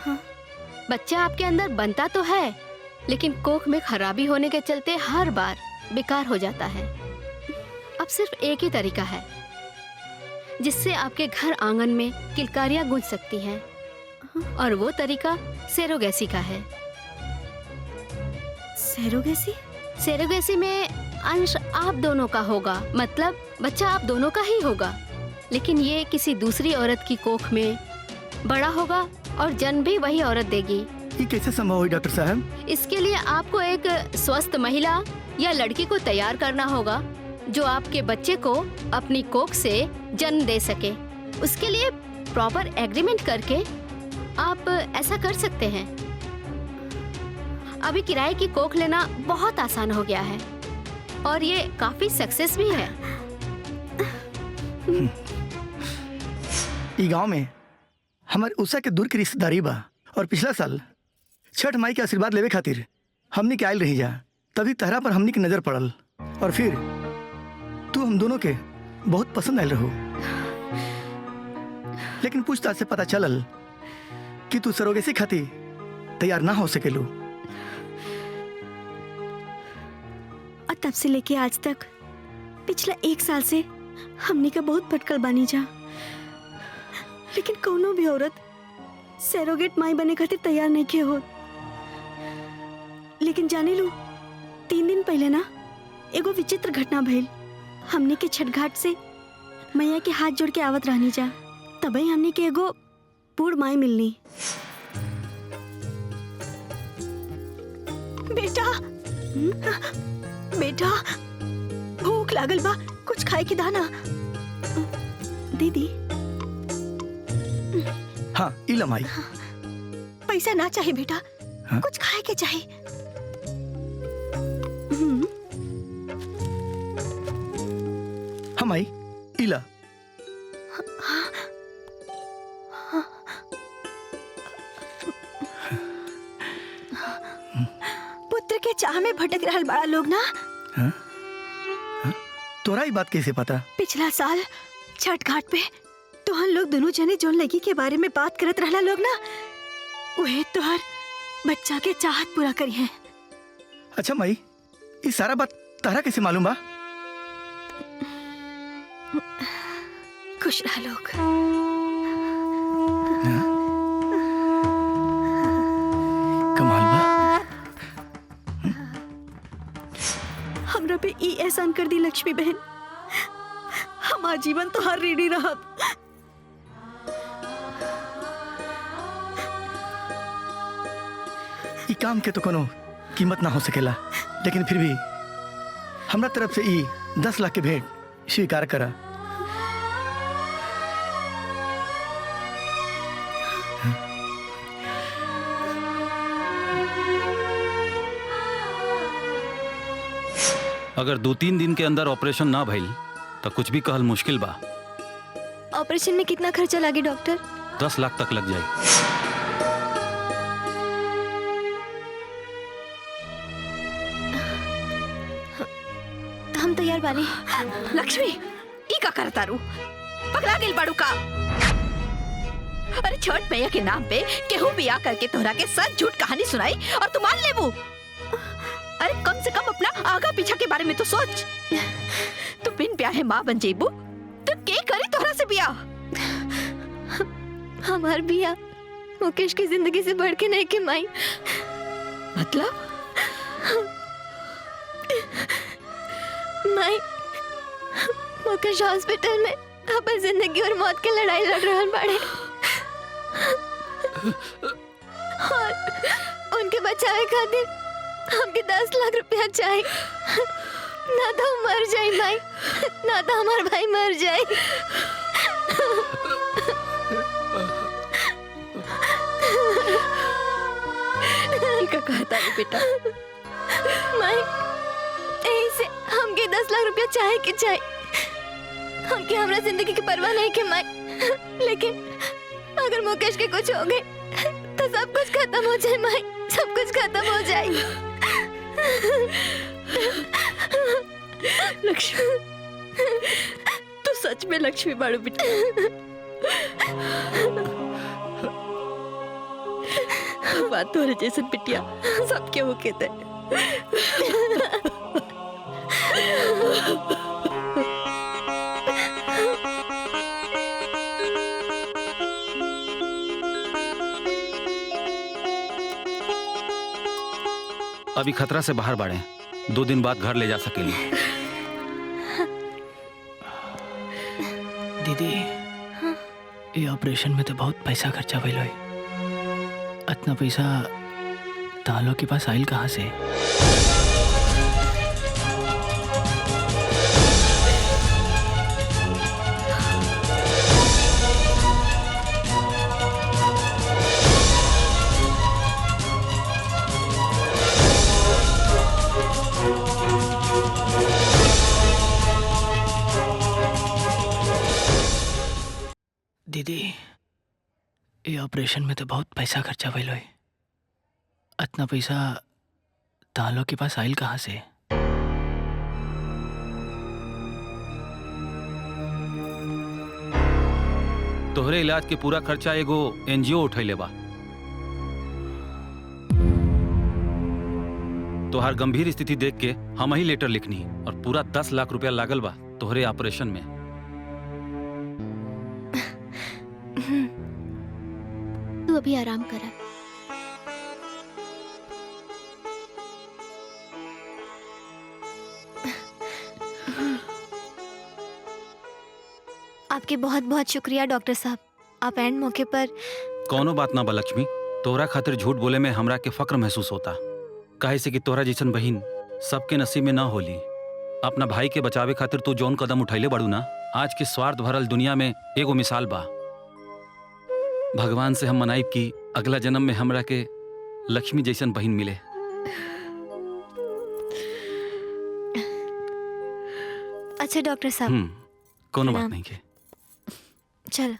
बच्चा आपके अंदर बनता तो है, लेकिन कोख में खराबी होने के चलते हर बार बेकार हो जाता है। अब सिर्फ एक ही तरीका है जिससे आपके घर आंगन में किलकारियां गूंज सकती हैं, और वो तरीका सेरोगेसी का है। सेरोगेसी? सेरोगेसी में अंश आप दोनों का होगा, मतलब बच्चा आप दोनों का ही होगा, लेकिन ये किसी दूसरी औरत की कोख में बड़ा होगा और जन्म भी वही औरत देगी। ये कैसे संभव हुई डॉक्टर साहब? इसके लिए आपको एक स्वस्थ महिला या लड़की को तैयार करना होगा जो आपके बच्चे को अपनी कोख से जन्म दे सके। उसके लिए प्रॉपर एग्रीमेंट करके आप ऐसा कर सकते हैं। अभी किराए की कोख लेना बहुत आसान हो गया है और ये काफी सक्सेस भी है। ई गांव में हमारे उषा के दूर की रिश्तेदारी बा, और पिछला साल छठ माई के आशीर्वाद लेवे खातिर हमनी के आयल रही जा, तभी तहरा पर हमनी की नजर पड़ल, और फिर तू हम दोनों के बहुत पसंद आयल रहो। लेकिन पूछताछ से पता चलल कि तू सरोगेसी खातिर तैयार ना हो सकेलू। और तब से लेके आज तक पिछला 1 साल से हमनी का बहुत भटकल बानी जा, लेकिन कोनो भी औरत सरोगेट माई बने खातिर तैयार नहीं के हो। लेकिन जाने लू, 3 दिन पहले ना एगो विचित्र घटना भइल। हमने के छठ घाट से मैया के हाथ जोड़ के आवत रहनी जा, तभी हमने के एगो बूढ़ माई मिलनी। बेटा, बेटा भूख लागल बा, कुछ खाए के दाना। दीदी हाँ इला माई। पैसा ना चाहिए बेटा, हाँ? कुछ खाए के चाहिए। हाँ माई इला। पुत्र के चाह में भटक रहल बड़ा लोग ना। हाँ? हाँ? तोरा ही बात कैसे पता? पिछला साल छठ घाट पे तो हम लोग दोनों जने जोन लगी के बारे में बात करत रहला लोग ना, वही तोहर बच्चा के चाहत पूरा करी है। अच्छा माई, ये सारा बात तारा कैसे मालूम बा? खुश रह लोग। कमाल बा। हमरा पे ई एहसान कर दी लक्ष्मी बहन, हमार जीवन तो हर रीढ़ी रहब। ई काम के तो कोनो कीमत ना हो सकेला, लेकिन फिर भी हमरा तरफ से ई 10 लाख के भेंट स्वीकार करा। अगर 2-3 दिन के अंदर ऑपरेशन ना भइल तो कुछ भी कहल मुश्किल बा। ऑपरेशन में कितना खर्चा लगे डॉक्टर? 10 लाख तक लग जाए। हम तैयार बानी। लक्ष्मी ई का करता रू? पगला गेल बाड़ू का? अरे छठ मैया के नाम पे केहू भी आ करके तोहरा के सच झूठ कहानी सुनाई और तू मान लेबू? अरे कम से कम अपना आगा पीछा के बारे में तो सोच। तू बिन ब्याहे माँ बन जेबू तो के करी तोहरा से ब्याह? हमार बिया मुकेश की जिंदगी से बढ़ के नहीं के माई। मतलब? माई, मुकेश हॉस्पिटल में अपन जिंदगी और मौत की लड़ाई लड़ रहे बाड़े और उनके बचावे खातिर हमके 10 लाख रुपया चाहिए। ना तो हम मर जाए माई, ना तो हमार भाई मर जाए। का कहता है बेटा? माई, यही से हमके 10 लाख रुपया चाहे कि चाहिए। हमके हमरा जिंदगी की परवाह नहीं के माई, लेकिन अगर मुकेश के कुछ हो गए तो सब कुछ खत्म हो जाए माई, सब कुछ खत्म हो जाए। लक्ष्मी, तू सच में लक्ष्मी बाड़ू बेटा। बात तोरे जैसे बिटिया सबके हो के थे। अभी खतरा से बाहर बाड़े, 2 दिन बाद घर ले जा सकेली। दीदी, ये ऑपरेशन में तो बहुत पैसा खर्चा भइल होई। इतना पैसा तालो के पास आइल कहाँ से? दीदी, ये ऑपरेशन में तो बहुत पैसा खर्चा भइल होई। इतना पैसा तालो के पास आइल कहाँ से? तोहरे इलाज के पूरा खर्चा एगो NGO उठैले बा। तोहार गंभीर स्थिति देख के हम ही लेटर लिखनी और पूरा 10 लाख रुपया लागल बा तोहरे ऑपरेशन में। तू अभी आराम करा। आपके बहुत बहुत शुक्रिया डॉक्टर साहब, आप एंड मौके पर। कौनो बात ना बा लक्ष्मी, तोहरा खातिर झूठ बोले में हमरा के फक्र महसूस होता। काहे से कि तोहरा जैसन बहिन सबके नसीब में ना होली। अपना भाई के बचावे खातिर तू जौन कदम उठैले बाड़ू ना, आज के स्वार्थ भरल दुनिया में एगो मिसाल बा। भगवान से हम मनाइब कि अगला जन्म में हमरा के लक्ष्मी जैसन बहन मिले। अच्छा डॉक्टर साहब, कोनो बात प्रणाम। नहीं के। चलो।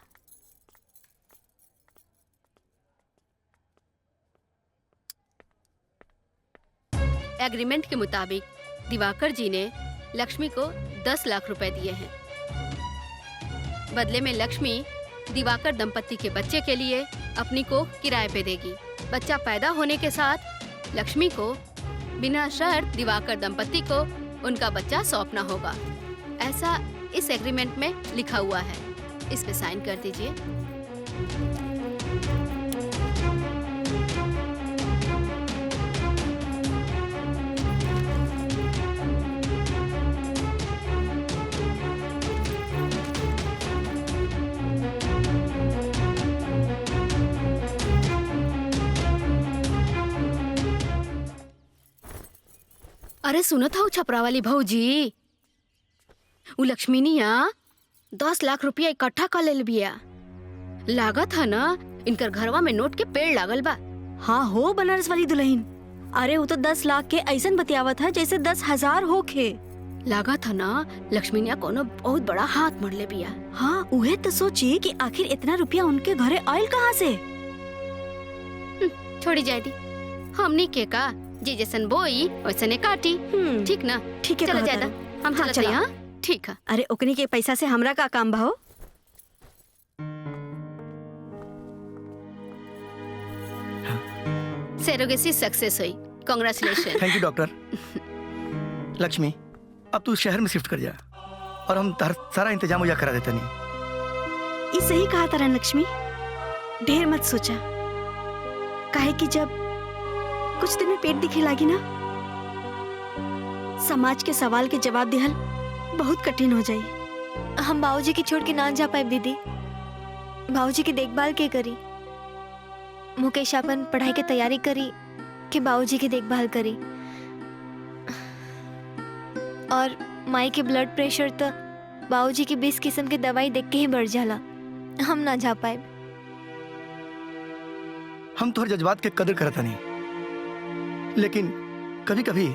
एग्रीमेंट के मुताबिक दिवाकर जी ने लक्ष्मी को 10 लाख रुपए दिए हैं। बदले में लक्ष्मी दिवाकर दंपत्ति के बच्चे के लिए अपनी को किराए पे देगी। बच्चा पैदा होने के साथ लक्ष्मी को बिना शर्त दिवाकर दंपत्ति को उनका बच्चा सौंपना होगा। ऐसा इस एग्रीमेंट में लिखा हुआ है। इस पे साइन कर दीजिए। अरे सुनो था छपरा वाली भौजी, वो लक्ष्मीनिया 10 लाख रुपया इकट्ठा कर ले बिया। लागत है ना इनकर घरवा में नोट के पेड़ लागल बा। हाँ हो बनारस वाली दुल्हन। अरे वो तो 10 लाख के ऐसन बतियावत है जैसे 10,000 होखे। लागत है ना लक्ष्मीनिया कोनो बहुत बड़ा हाथ मर ले बिया। हाँ उहे तो सोची कि आखिर इतना रुपया उनके घरे आयल कहाँ से। छोड़ी जाए दी, हमनी के का जी जैसन बोई वैसने काटी। ठीक ना? ठीक है चलो कहत ज्यादा हूँ। हम हाँ, चलते चला। हैं। हाँ ठीक है। अरे ओकनी के पैसा से हमरा का काम भाव। सेरोगेसी सक्सेस हुई। Congratulation. Thank you doctor. Lakshmi अब तू शहर में शिफ्ट कर जा और हम सारा इंतजाम मुझे करा देते नहीं। ये सही कहा तारा लक्ष्मी, ढेर मत सोचा। काहे कि जब कुछ दिन में पेट दिखे लागी ना, समाज के सवाल के जवाब दिहल बहुत कठिन हो जाई। हम बाबूजी की छोड़ के ना जा पाए दीदी। बाबूजी की देखभाल के करी? मुकेश अपन पढ़ाई की तैयारी करी कि बाबूजी की देखभाल करी? और माई के ब्लड प्रेशर तो बाबूजी की 20 किस्म की दवाई देख के ही बढ़ जाला। हम ना जा पाए। हम तोहर जज्बात के कदर करता नहीं, लेकिन कभी कभी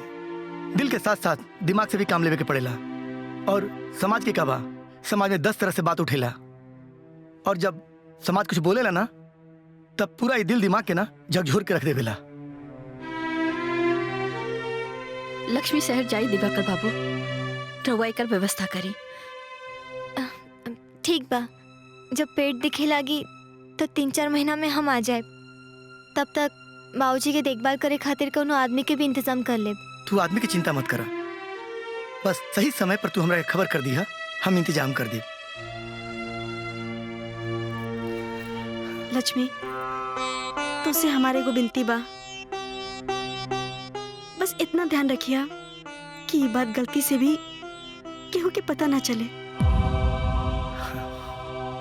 दिल के साथ साथ दिमाग से भी काम लेवे के पड़ेला। और समाज के का बा, समाज में 10 तरह से बात उठेला और जब समाज कुछ बोलेला ना तब पूरा ये दिल दिमाग के ना झकझोर के रख देवेला। लक्ष्मी शहर जाई दिवाकर बाबू, रउआ एकर व्यवस्था करी। ठीक बा, जब पेट दिखे लागी तो 3-4 महीना में हम आ जाए। तब तक बाबूजी के देखभाल करे खातिर कोनो आदमी के भी इंतजाम कर ले। तू आदमी की चिंता मत करा, बस सही समय पर तू हमरा के खबर कर दिया, हम इंतजाम कर दे। लक्ष्मी तुझसे हमारे को विनती बा, बस इतना ध्यान रखिया कि ये बात गलती से भी केहू के पता ना चले।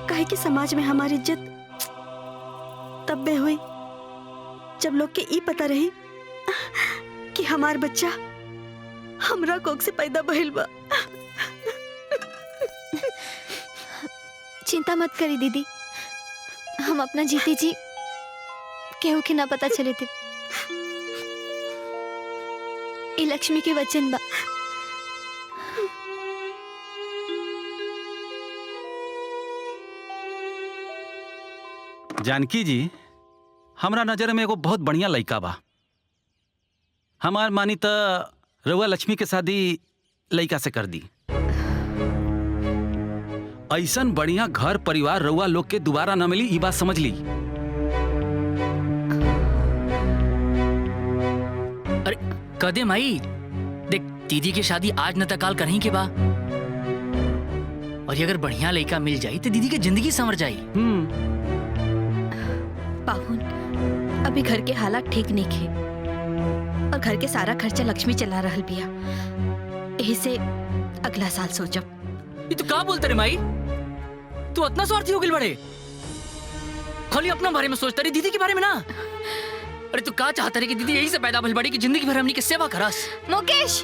काहे कि समाज में हमारी इज्जत तब बे हुई जब लोग के ई पता रही कि हमार बच्चा हमरा कोख से पैदा भइल बा। चिंता मत करी दीदी, हम अपना जीती जी केहू के ना पता चले थे। ये लक्ष्मी के वचन बा। जानकी जी, हमरा नजर में एगो बहुत बढ़िया लड़का बा। हमार मानी त रउआ लक्ष्मी के शादी लड़का से कर दी। ऐसन बढ़िया घर परिवार रउआ लोग के दोबारा न मिली, ई बात समझ ली। अरे कदे माई देख, दीदी की शादी आज न तकाल करही के बा, और ये अगर बढ़िया लड़का मिल जाई तो दीदी की जिंदगी संवर जाई। पाहुन, अभी घर के हालात ठीक नहीं खे और घर के सारा खर्चा लक्ष्मी चला रहल बिया। यही से अगला साल सोचब। ये तू का बोलते रे माई? तू इतना स्वार्थी हो गई बड़े, खाली अपना बारे में सोचता रही, दीदी के बारे में ना। अरे तू का चाहता रही कि दीदी यही से पैदा भइल बड़ी कि जिंदगी भर हमनी के सेवा करस। मुकेश,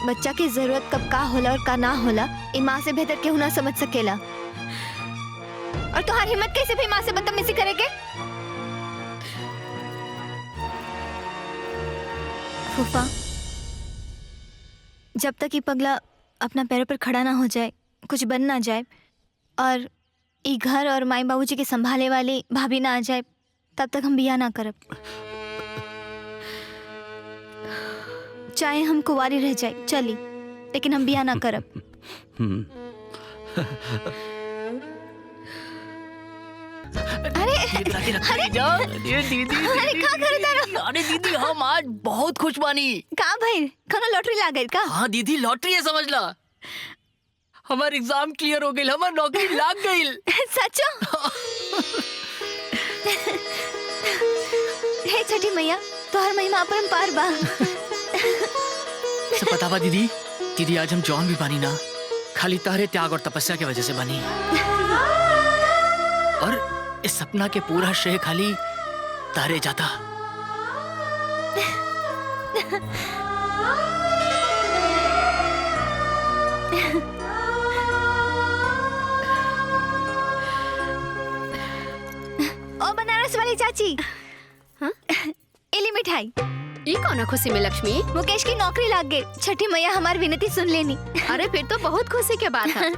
बच्चा की जरूरत कब का होला और का ना होला ई माँ से बेहतर केहू ना समझ सकेला। और तुहार हिम्मत कैसे भी माँ से बदतमीजी करे के? फूफा, जब तक ये पगला अपना पैरों पर खड़ा ना हो जाए, कुछ बन ना जाए और ये घर और माई बाबूजी के संभाले वाली भाभी ना आ जाए, तब तक हम बिया ना करब। चाहे हम कुंवारी रह जाए चली, लेकिन हम बिया ना करब। अरे दीदी, अरे का करत तारा? अरे दीदी हम आज बहुत खुश बानी। का भाई कोनो लॉटरी लाग गई का? हाँ दीदी लॉटरी है समझ ला। हमार एग्जाम क्लियर हो गई, हमार नौकरी लाग गई। सचो? हे छठी मैया, तोहर महिमा अपरंपार बा। से पता बा दीदी, दीदी आज हम जॉन भी बानी ना, खाली तारे त्याग और तपस्या की वजह से बनी। और इस सपना के पूरा श्रेय खाली तारे जाता। ओ बनारस वाली चाची, हाँ? इली मिठाई। ये कौन खुशी में लक्ष्मी? मुकेश की नौकरी लाग गई। छठी मैया हमारी विनती सुन लेनी। अरे फिर तो बहुत खुशी के बात है।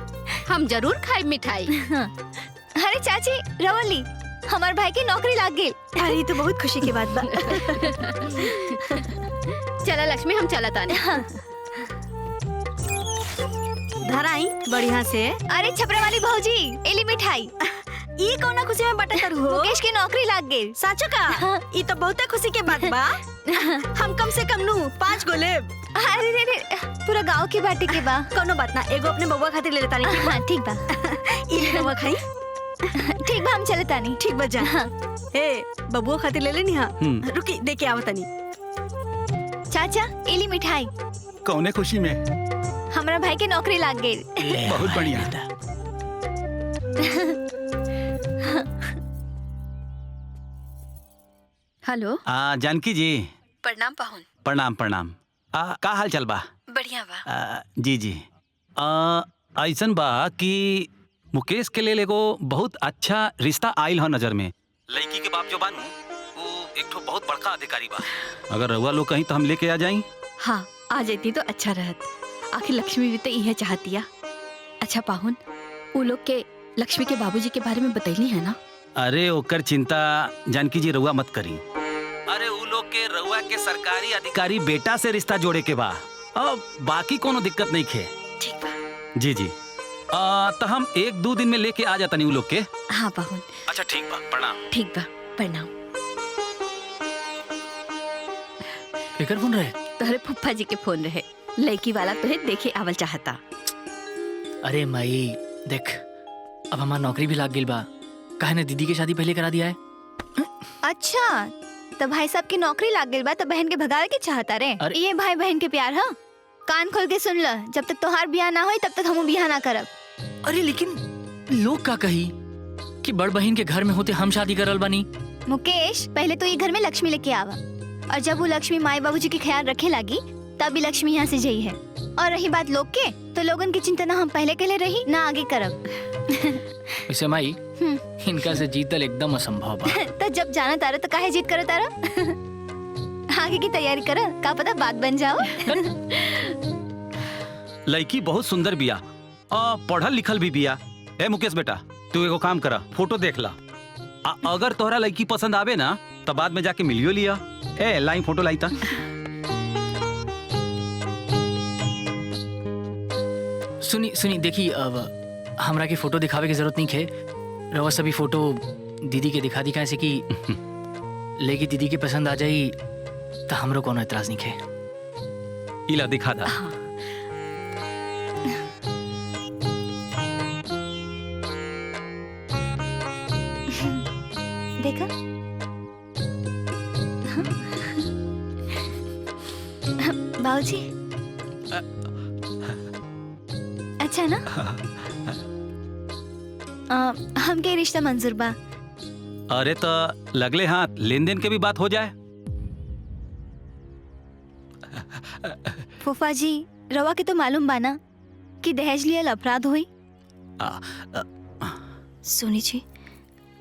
हम जरूर खाए मिठाई। अरे चाची रवली, हमारे भाई की नौकरी लाग गई। अरे ये तो बहुत खुशी की बात बा। चला लक्ष्मी हम चला ताने। धराई बढ़िया से। अरे छपरा वाली भौजी, इली मिठाई। ये कौना खुशी में बटा कर हो? मुकेश की नौकरी लाग गई। साचो का? ये तो बहुत खुशी के बात बा। हम कम से कम 5 गो लेब। अरे रे रे, पूरा गांव की बाटी के बा। कोनो बात ना, एगो अपने बबुआ खातिर ले लेता नहीं। हाँ ठीक बा। ये बबुआ खाई। ठीक बा, हम चले तानी। ठीक बा जा। हाँ। ए बबुआ खातिर ले लेनी। हाँ रुकी दे के आवत तानी। चाचा इली मिठाई। कौने खुशी में? हमारा भाई की नौकरी लाग गई। बहुत बढ़िया। हेलो जानकी जी। प्रणाम पाहुन। प्रणाम प्रणाम। का हाल चल बा? बढ़िया बा। जी जी। ऐसन बा कि मुकेश के लिए एगो बहुत अच्छा रिश्ता आइल हो नजर में। लड़की के बाप जो बानू वो एक ठो बहुत बड़का अधिकारी बा। अगर रहुआ लोग कहीं तो हम लेके आ जाई। हाँ आ जाती तो अच्छा रहत। आखिर लक्ष्मी भी तो यह चाहतिया। अच्छा पाहुन, वो लोग के लक्ष्मी के बाबूजी के बारे में बतैली है ना? अरे ओकर चिंता जानकी जी रहुआ मत करी। अरे वो लोग के रहुआ के सरकारी अधिकारी बेटा से रिश्ता जोड़े के बा। बाकी कोनो दिक्कत नहीं खे। ठीक बा। जी जी। तो हम 1-2 दिन में लेके आ जाता नहीं वो लोग के। हाँ पाहुन। अच्छा ठीक बा, प्रणाम। ठीक बा, प्रणाम। केकर फोन रहे? तोहरे फुफ्फा जी के फोन रहे। लड़की वाला तुहे देखे आवल चाहता। अरे माई देख, अब हमारी नौकरी भी लाग गई बा। काहे ने दीदी की शादी पहले करा दिया है। अच्छा तो भाई साहब की नौकरी लाग गई बा, तो बहन के भगावे के चाहता रे? ये भाई बहन के प्यार। हाँ कान खोल के सुन ल, जब तक तोहार बियाह ना होई तब तक हम बियाह ना करब। अरे लेकिन लोग का कही कि बड़ बहन के घर में होते हम शादी करल बानी। मुकेश पहले तो ये घर में लक्ष्मी लेके आवा, और जब वो लक्ष्मी माई बाबूजी के ख्याल रखे लगी तभी लक्ष्मी यहाँ से जाई है। और रही बात लोग के, तो लोगन की चिंता ना हम पहले के लिए रही ना आगे करब। वैसे माई इनका से जीतल एकदम असंभव बा। तो जब जाना तारा तो काहे जीत करो तारा? आगे की तैयारी करो, का पता बात बन जाओ। लड़की बहुत सुंदर बिया, पढ़ल लिखल भी बिया। ए मुकेश बेटा, तू एगो काम करा, फोटो देख ला। अगर तोहरा लड़की पसंद आवे ना तो बाद में जाके मिलियो लिया। ए लाई फोटो लाई ता। सुनी सुनी देखी, अब हमरा की फोटो दिखावे की जरूरत नहीं खे। रवा सभी फोटो दीदी के दिखा दी कैसे कि लेकिन दीदी के पसंद आ जाई तो हमरो कोनो एतराज नहीं खे। इला दिखा दा। देखा बाबूजी अच्छा ना? हमके रिश्ता मंजूर बा। अरे तो लगले हाथ लेन देन के भी बात हो जाए। फूफा जी रवा के तो मालूम बाना कि दहेज लियल अपराध हुई। सुनी जी,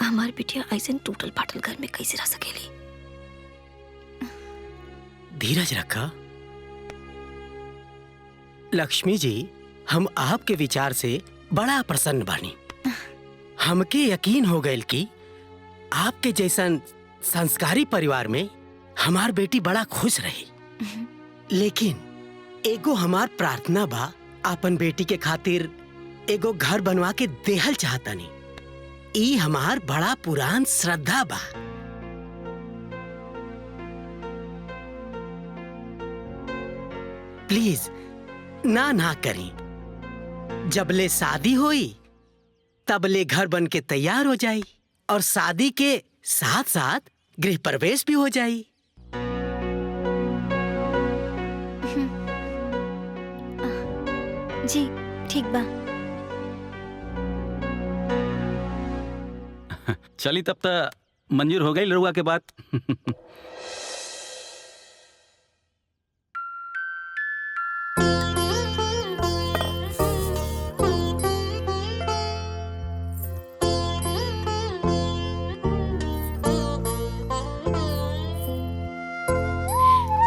हमार बिटिया ऐसे टूटल फाटल घर में कैसे रह सकेली? धीरज रखा। लक्ष्मी जी, हम आपके विचार से बड़ा प्रसन्न बानी। हमके यकीन हो गयल कि आपके जैसन संस्कारी परिवार में हमार बेटी बड़ा खुश रही। लेकिन एगो हमार प्रार्थना बा, अपन बेटी के खातिर एगो घर बनवा के देहल चाहतानी। ई हमार बड़ा पुरान श्रद्धा बा। प्लीज ना करें। जबले शादी होई तबले घर बन के तैयार हो जाई और शादी के साथ साथ गृह प्रवेश भी हो जाई। जी ठीक बा। चली तब तक मंजूर हो गई लड़ुआ के बात।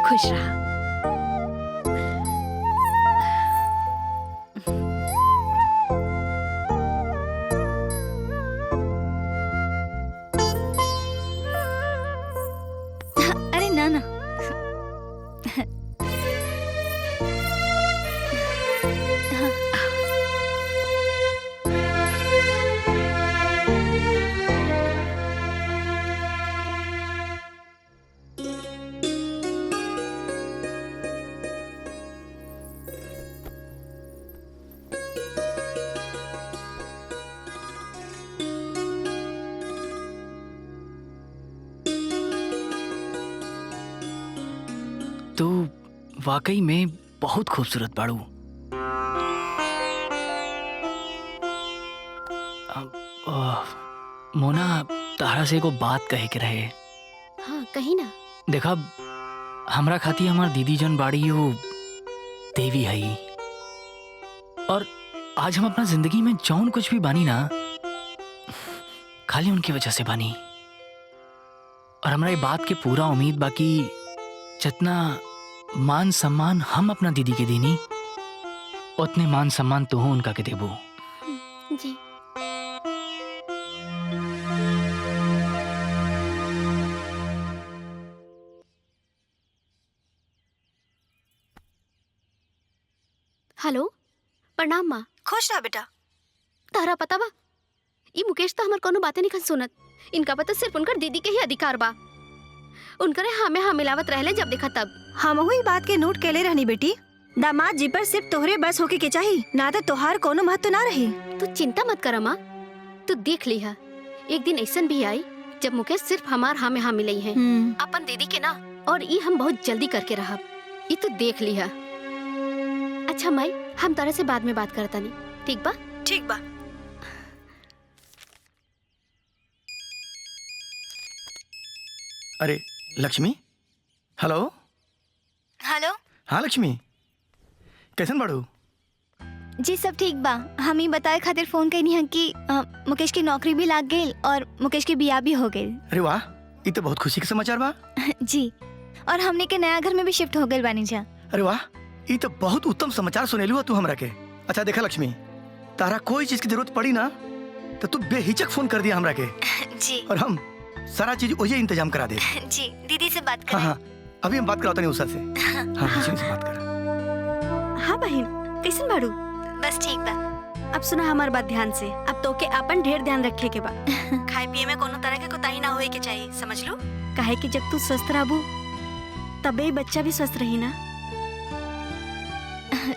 खुश रहा। अरे ना ना। तो वाकई में बहुत खूबसूरत बाड़ू। मोना, तारा से को बात कहे के रहे। हाँ कहीं ना। देखा, हमरा खाती हमार दीदी जन बाड़ी वो देवी है, और आज हम अपना जिंदगी में जौन कुछ भी बानी ना, खाली उनकी वजह से बानी। और हमरा ये बात के पूरा उम्मीद बाकी जितना मान सम्मान हम अपना दीदी के देनी, उतने मान सम्मान तो हो उनका के देबो। जी। हेलो, प्रणाम माँ। खुश रहा बेटा। तारा पता बा, ये मुकेश तो हमार कोनो बातें नहीं सुनत। इनका पता सिर्फ उनकर दीदी के ही अधिकार बा। उनकरे हमें हाँ मिलावत रहले जब देखा तब। हम वही बात के नोट केले रहनी बेटी। दामाद जी पर सिर्फ तोहरे बस होके के चाहिए, ना तो तोहार कोनो महत्व ना रही। तू चिंता मत कर माँ, तू देख ली है एक दिन ऐसा भी आई जब मुकेश सिर्फ हमार हाँ में हाँ मिलई है अपन दीदी के ना, और ये हम बहुत जल्दी करके रहब। ये तू देख ली है। अच्छा माई, हम तारा से बाद में बात करता नहीं, ठीक बा? ठीक बा। अरे लक्ष्मी, हेलो। हेलो। हाँ लक्ष्मी, कैसन बाड़ू? जी सब ठीक बा। हम ही बताए खातिर फोन कईनी है कि मुकेश की नौकरी भी लाग गई और मुकेश की बियाह भी हो गई। अरे वाह, ये तो बहुत खुशी के समाचार बा। जी, और हमने के नया घर में भी शिफ्ट हो गए बानी जा। अरे वाह, ये तो बहुत उत्तम समाचार सुनेलू तू हमरा के। अच्छा देखा लक्ष्मी, तारा कोई चीज की जरूरत पड़ी ना तो तू बेहिचक फोन कर दिया हमरा के। जी। और हम सारा चीज वही इंतजाम करा दे। जी, दीदी से बात हाँ हाँ, अभी हम बात कराता नहीं उषा से। हाँ लक्ष्मी से बात करा। हाँ बहन, कैसन बाड़ू? बस ठीक बा। अब सुना हमार बात ध्यान से। अब तो के अपन ढेर ध्यान रखे के बा। खाए पिए में कोनो तरह के कोताही ना होए के चाहिए, समझ लो। काहे कि जब तू स्वस्थ रहबू तबे बच्चा भी स्वस्थ रही ना।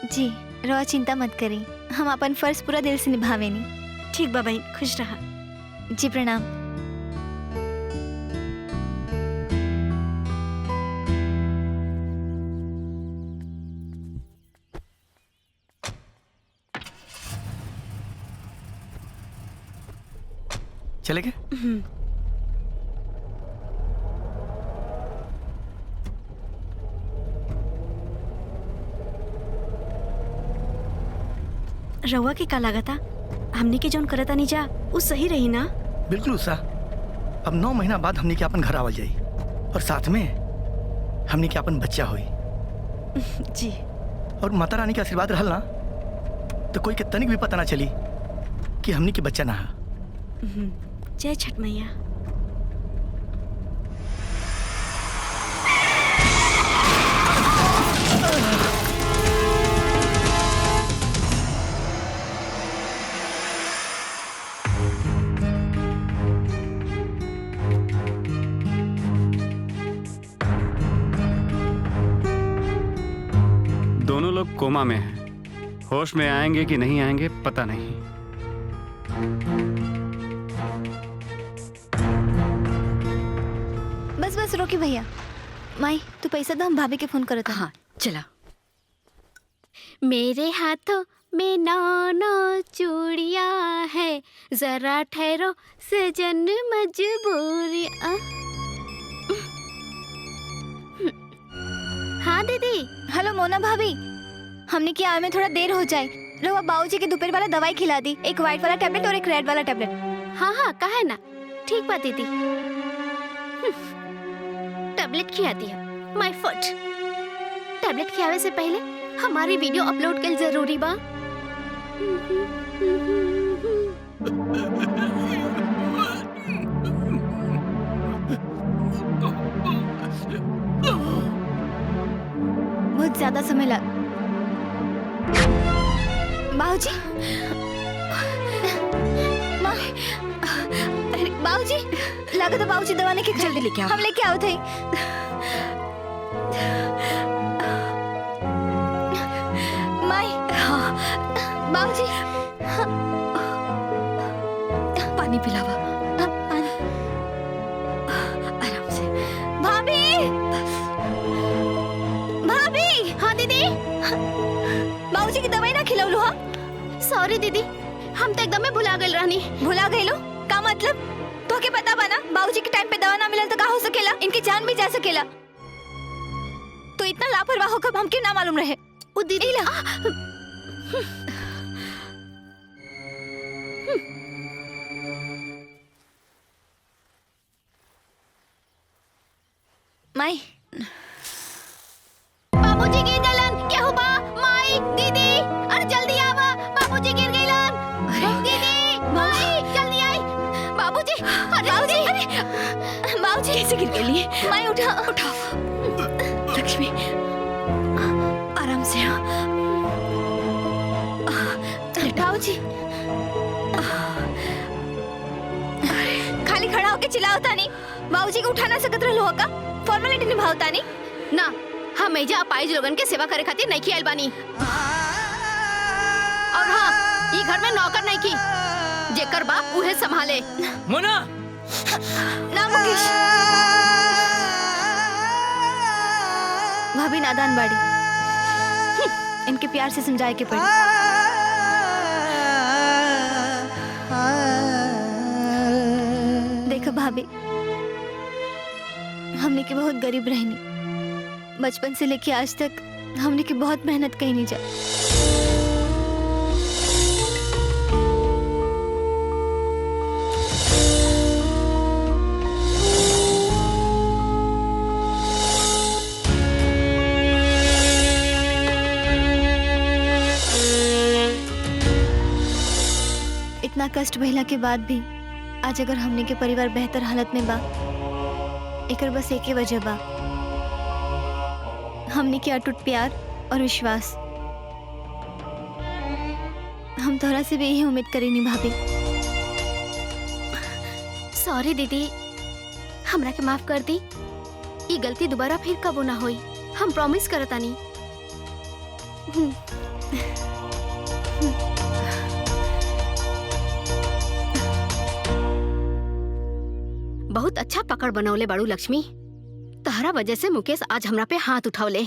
जी, रवा चिंता मत करी, हम अपन फर्ज पूरा दिल से निभावेनी। ठीक बा बहन, खुश रहा। जी प्रणाम। चले गए? रउआ के का लगा था हमने के जौन करता नहीं जा वो सही रही ना? बिल्कुल उषा, अब 9 महीना बाद हमने के अपन घर आवल जाई और साथ में हमने के अपन बच्चा हुई जी। और माता रानी के आशीर्वाद रहल ना तो कोई के तनिक भी पता ना चली कि हमने के बच्चा ना है। जय छठ मैया। दोनों लोग कोमा में हैं। होश में आएंगे कि नहीं आएंगे पता नहीं। बस बस रोकी भैया। माई तू पैसा दो, हम भाभी के फोन करत हाँ चला। मेरे हाथों में 9 चूड़ियां है, जरा ठहरो सजन मजबूरी। हाँ दीदी। हेलो मोना भाभी, हमने की आए में थोड़ा देर हो जाए। रहुआ बाबूजी के दोपहर वाला दवाई खिला दी, एक व्हाइट वाला टैबलेट और एक रेड वाला टैबलेट। हाँ हाँ कहा है ना, ठीक बात दीदी। टैबलेट खिलाती है माय फुट। टैबलेट खिलावे से पहले हमारी वीडियो अपलोड कर जरूरी बा। बहुत ज्यादा समय लग। बाबूजी, बाबूजी लगा तो बाबूजी दवा लेके जल्दी लेके आओ। हम लेके आओ थे। माई बाबूजी पानी पिलावा। आराम से। भाभी, भाभी। हाँ दीदी। बाबूजी की दवाई ना खिलौलू? हाँ सॉरी दीदी, हम तो एकदम भुला गए रहनी। भुला गए लो का मतलब? तो के पता बना बाबूजी के टाइम पे दवा ना मिलल तो का हो सकेला? इनकी जान भी जा सकेला। तो इतना लापरवाह हो कब हमके ना मालूम रहे? वो दीदी ला। माई बाबूजी गिर गइलन। क्या हुआ? माई दीदी अरे जल्दी आवा, बाबूजी गिर गइलन। दीदी माई जल्दी आई। बाबूजी अरे बाबूजी, बाबूजी कैसे गिर गई? माई उठा उठा। लक्ष्मी आराम से। बाबूजी खाली खड़ा होके चिल्लाओ तानी। बाबूजी को उठा ना सकत रहलो का? फॉर्मेलिटी निभाओ तानी ना। हम एजा अपाइज लोगन के सेवा करे खातिर नहीं आइल बानी। और हाँ, ये घर में नौकर नहीं की, जेकर बाप उहे संभाले। मोना ना मुकेश। भाभी नादान बाड़ी, इनके प्यार से समझाए के पड़ी। देखो भाभी, हमने के बहुत गरीब रहनी। बचपन से लेके आज तक हमने की बहुत मेहनत कही नहीं जा। इतना कष्ट भइला के बाद भी आज अगर हमने के परिवार बेहतर हालत में बा, एकर बस एक ही वजह बा, हमने के अटूट प्यार और विश्वास। हम तोहरा से भी यही उम्मीद करेनी भाभी। सॉरी दीदी, हमरा के माफ कर दी। ये गलती दोबारा फिर कबो ना होई, हम प्रॉमिस करतानी। बहुत अच्छा पकड़ बनौले बाड़ू लक्ष्मी। तहरा वजह से मुकेश आज हमरा पे हाथ उठावले।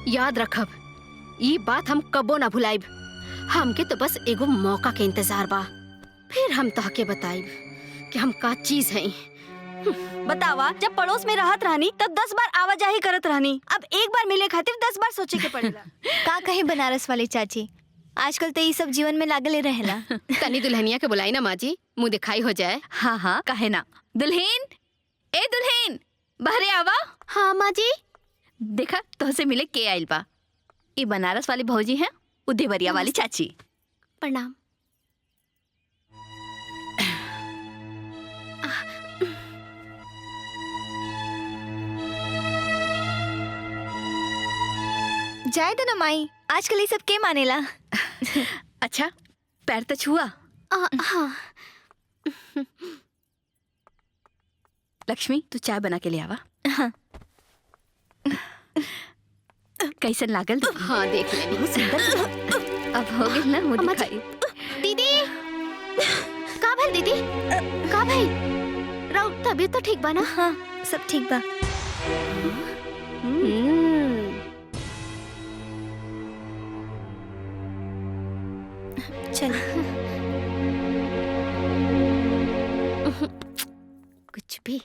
याद रखब, ये बात हम कबो ना भुलाइब। हमके तो बस एगो मौका के इंतजार बा, फिर हम तहके बताइब कि हम का चीज हैं। बतावा, जब पड़ोस में रहत रहनी तब 10 बार आवाजाही करत रहनी, अब एक बार मिले खातिर 10 बार सोचे के पड़ेला। का कहे बनारस वाली चाची, आजकल तो ये सब जीवन में लागले रहेला। तनी दुल्हनिया के बुलाई ना माँ जी, मुँह दिखाई हो जाए। हाँ हाँ कहे ना। दुल्हन, ए दुल्हन, बहरे आवा। हाँ माँ जी। देखा तोहसे मिले के आइल बा। ये बनारस वाली भौजी हैं, उ देवरिया वाली चाची। प्रणाम। जाए तो ना माई, आजकल ये सब के मानेला। अच्छा पैर तो छुआ। हाँ। लक्ष्मी तू चाय बना के ले आवा। हाँ। कैसन लागल? हाँ देख लेनी। बहुत सुंदर। अब हो गई ना मुझे दिखाई। दीदी का भाई? दीदी का भाई? राव तबीयत तो ठीक बा ना? हाँ सब ठीक बा। चल। कुछ भी।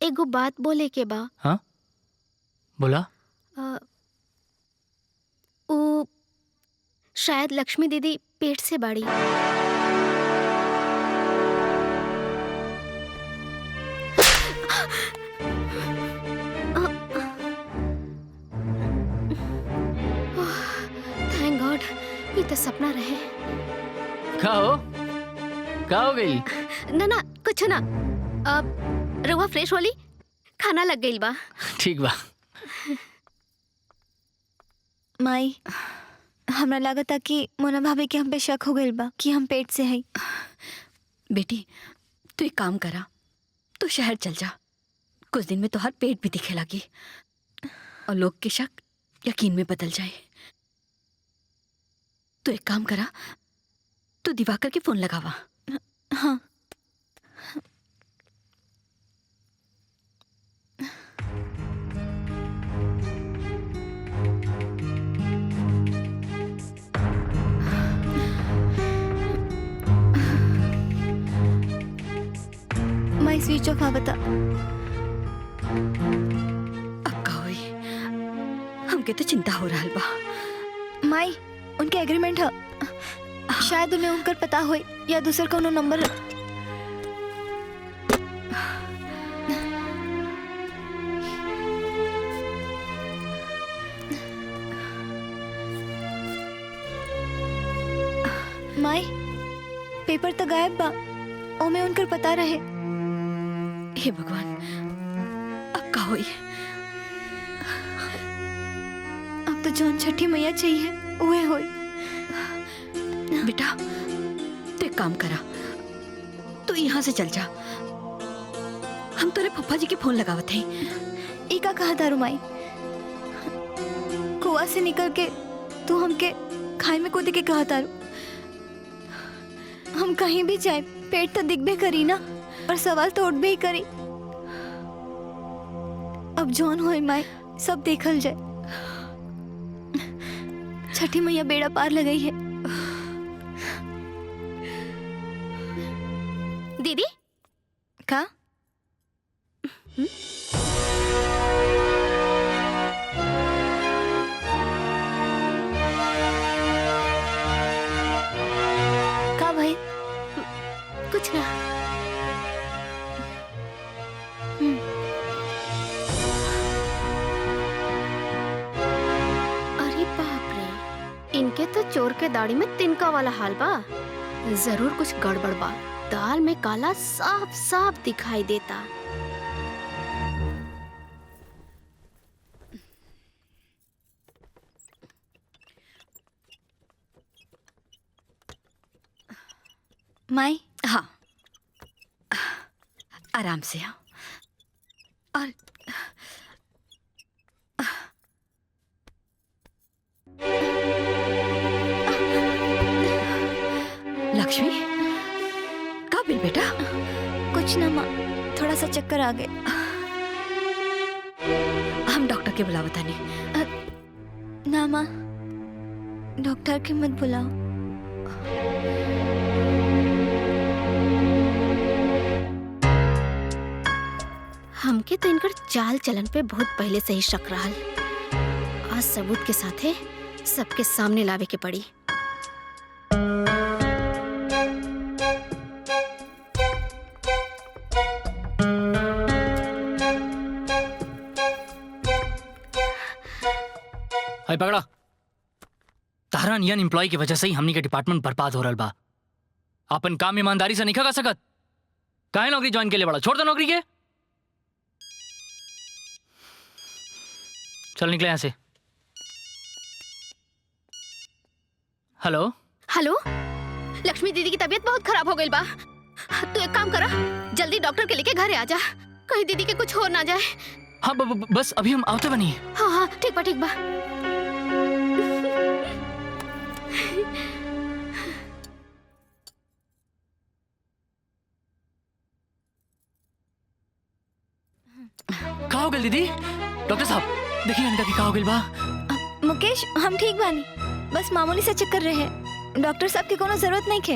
एगो बात बोले के बा। हाँ बोला। वो शायद लक्ष्मी दीदी पेट से बाड़ी। थैंक गॉड, ये तो सपना रहे। क्या हो गई? ना कुछ ना। अब रउआ फ्रेश होली, खाना लग गई बा। ठीक बा। माई हमरा लागता कि मोना भाभी के हम पे शक हो गइल बा कि हम पेट से हई। बेटी तू एक काम करा, तू शहर चल जा। कुछ दिन में तो हर पेट भी दिखे लगी और लोग के शक यकीन में बदल जाए। तू एक काम करा, तू दिवाकर के फोन लगावा। हाँ। माई स्विच ऑफ आ बता। अब का हुई? हमके तो चिंता हो रहा बा। माई उनके एग्रीमेंट है, शायद उन्हें उनकर पता हो या दूसर कोनो नंबर। माई पेपर तो गायब बा, ओमे उनकर पता रहे। हे भगवान, अब का हुई? अब तो जौन छठी मैया चाहिए उहे होई। बेटा तू एक काम करा, तू यहाँ से चल जा। हम तेरे पप्पा जी के फोन लगावत हैं। ई का कहा दारू माई? कुआ से निकल के तू हमके खाई में कूद के कहा तारू। हम कहीं भी जाए पेट तो दिखबे करी ना, और सवाल तो उठबे ही करी। अब जौन होए माई सब देखल जाए। छठी मैया बेड़ा पार लगई है। दीदी का का भाई? कुछ ना। आपके दाढ़ी में तिनका वाला हाल बा। जरूर कुछ गड़बड़ बा। दाल में काला साफ साफ दिखाई देता। माई, हाँ, आराम से आओ। और लक्ष्मी, कब बिल बेटा? कुछ ना माँ, थोड़ा सा चक्कर आ गए। हम डॉक्टर के बुलावता नहीं। ना माँ, डॉक्टर के मत बुलाओ। हमके तो इनकर चाल चलन पे बहुत पहले से ही शक रहल। आज सबूत के साथे सबके सामने लावे के पड़ी। हाय पकड़ा। तारा नियन एम्प्लॉय की वजह से ही हमनी के डिपार्टमेंट बर्बाद हो रहा बा। अपन काम ईमानदारी से नहीं कर सकत। काहे नौकरी ज्वाइन के लिए बड़ा? छोड़ दो नौकरी के। चल निकले यहां से। हेलो हेलो, लक्ष्मी दीदी की तबीयत बहुत खराब हो गई बा। तू एक काम करा, जल्दी डॉक्टर के लेके घरे आ जा। कहीं दीदी के कुछ हो ना जाए। हाँ बस अभी हम आवते बनी। हाँ हाँ ठीक बा ठीक बा। कहाँ हो गई दीदी? डॉक्टर साहब देखिए इनका की कहाँ हो गई बा। मुकेश, हम ठीक बानी, बस मामूली सा चक्कर रहे। डॉक्टर साहब की कोनो जरूरत नहीं खे।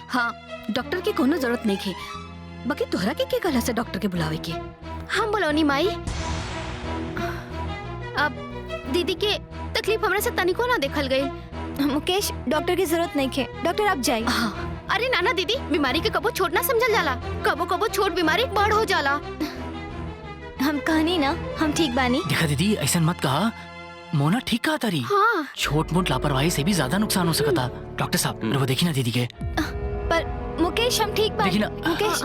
हाँ, डॉक्टर की कोनो जरूरत नहीं खे। बाकी तोहरा के कहला से डॉक्टर के बुलावे के? हम बोलौनी माई। अब दीदी के तकलीफ हमरे से तनिको ना देखल गई। मुकेश, डॉक्टर की जरूरत नहीं खे। डॉक्टर आप जाइए। हाँ। अरे नाना दीदी, बीमारी के कबो छोट ना समझल जाला। कबो कबो छोट बीमारी बड़ हो जाला। हम कहनी ना, हम ठीक बानी। देखा दीदी, ऐसा मत कहा। मोना ठीक कहा तारी। हाँ। छोट मोट लापरवाही से भी ज्यादा नुकसान हो सकता। डॉक्टर साहब वो देखी ना दीदी के। पर मुकेश, हम ठीक बानी। देखी ना। मुकेश,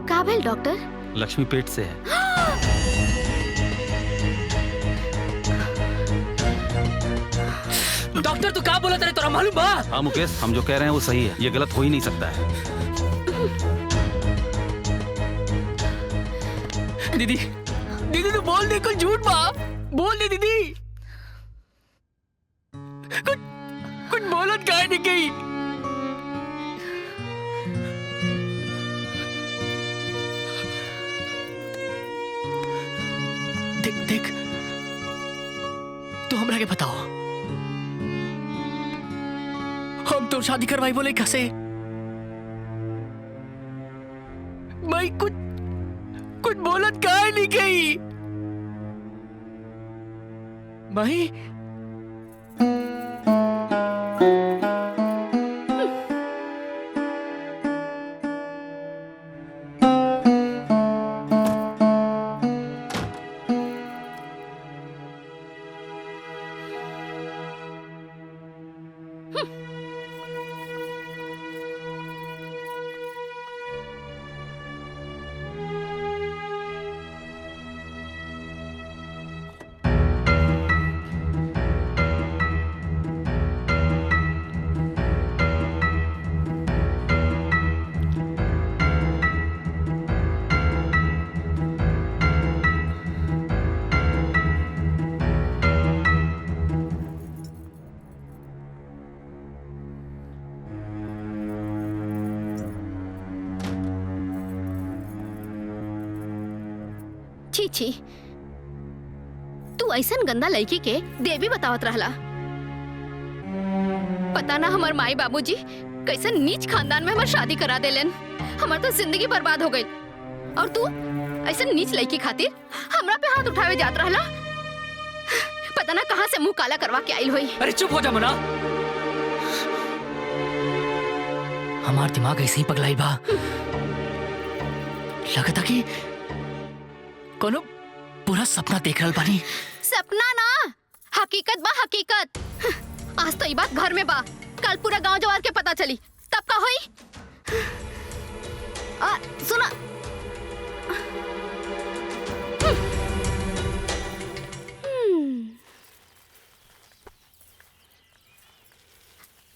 का भेल डॉक्टर? लक्ष्मी पेट से है। डॉक्टर तू क्या बोला तेरे? तोरा मालूम बा? हाँ मुकेश, हम जो कह रहे हैं वो सही है। ये गलत हो ही नहीं सकता है। दीदी दीदी तू बोल दे, कुछ झूठ बा। बोल दे दीदी। कुछ बोलत काहे नहीं गई? देख देख, तू हमरा के बताओ, हम तो शादी करवाई बोले कैसे? मैं कुछ बोलत काहे नहीं गई? माही छी छी, तू ऐसन गंदा लड़की के देवी बतावत रहला। पता ना हमार माई बाबूजी कैसन नीच खानदान में हमार शादी करा देलन। हमार तो जिंदगी बर्बाद हो गई। और तू ऐसन नीच लड़की खातिर हमरा पे हाथ उठावे जात रहला। पता ना कहाँ से मुंह काला करवा के आइल होई। अरे चुप हो जा मना। हमार दिमाग ऐसे ही पगलाई बा। लगता कि कोनो पूरा सपना देख रहल बानी। सपना ना, हकीकत बा हकीकत। आज तो ये बात घर में बा, कल पूरा गांव जवार के पता चली, तब का होई? सुना,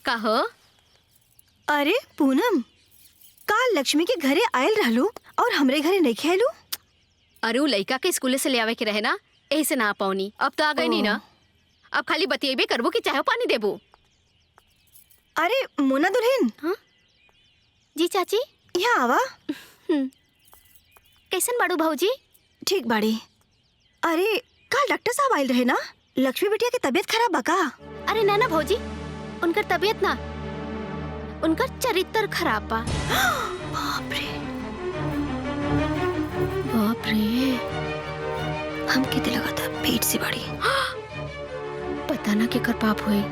कहो। अरे पूनम, काल लक्ष्मी के घरे आयल रहलू और हमरे घरे नहीं खेलू। अरे उ लड़का के स्कूल से ले आवे के रहे ना, यही से ना पाऊनी। अब तो आ गई नहीं ना, अब खाली बतिएबे करबो कि चाहे पानी देबो। अरे मोना दुल्हन। हाँ जी चाची, यहाँ आवा। कैसन बाड़ू भाऊजी? ठीक बाड़ी। अरे काल डॉक्टर साहब आयल रहे ना, लक्ष्मी बिटिया की तबीयत खराब बा का? अरे ना ना भाऊजी, उनकर तबीयत ना, उनकर चरित्र खराब बा। बाप रे बाप रे, हम किते लगा था पेट से बड़ी। पता ना केकर पाप हुई।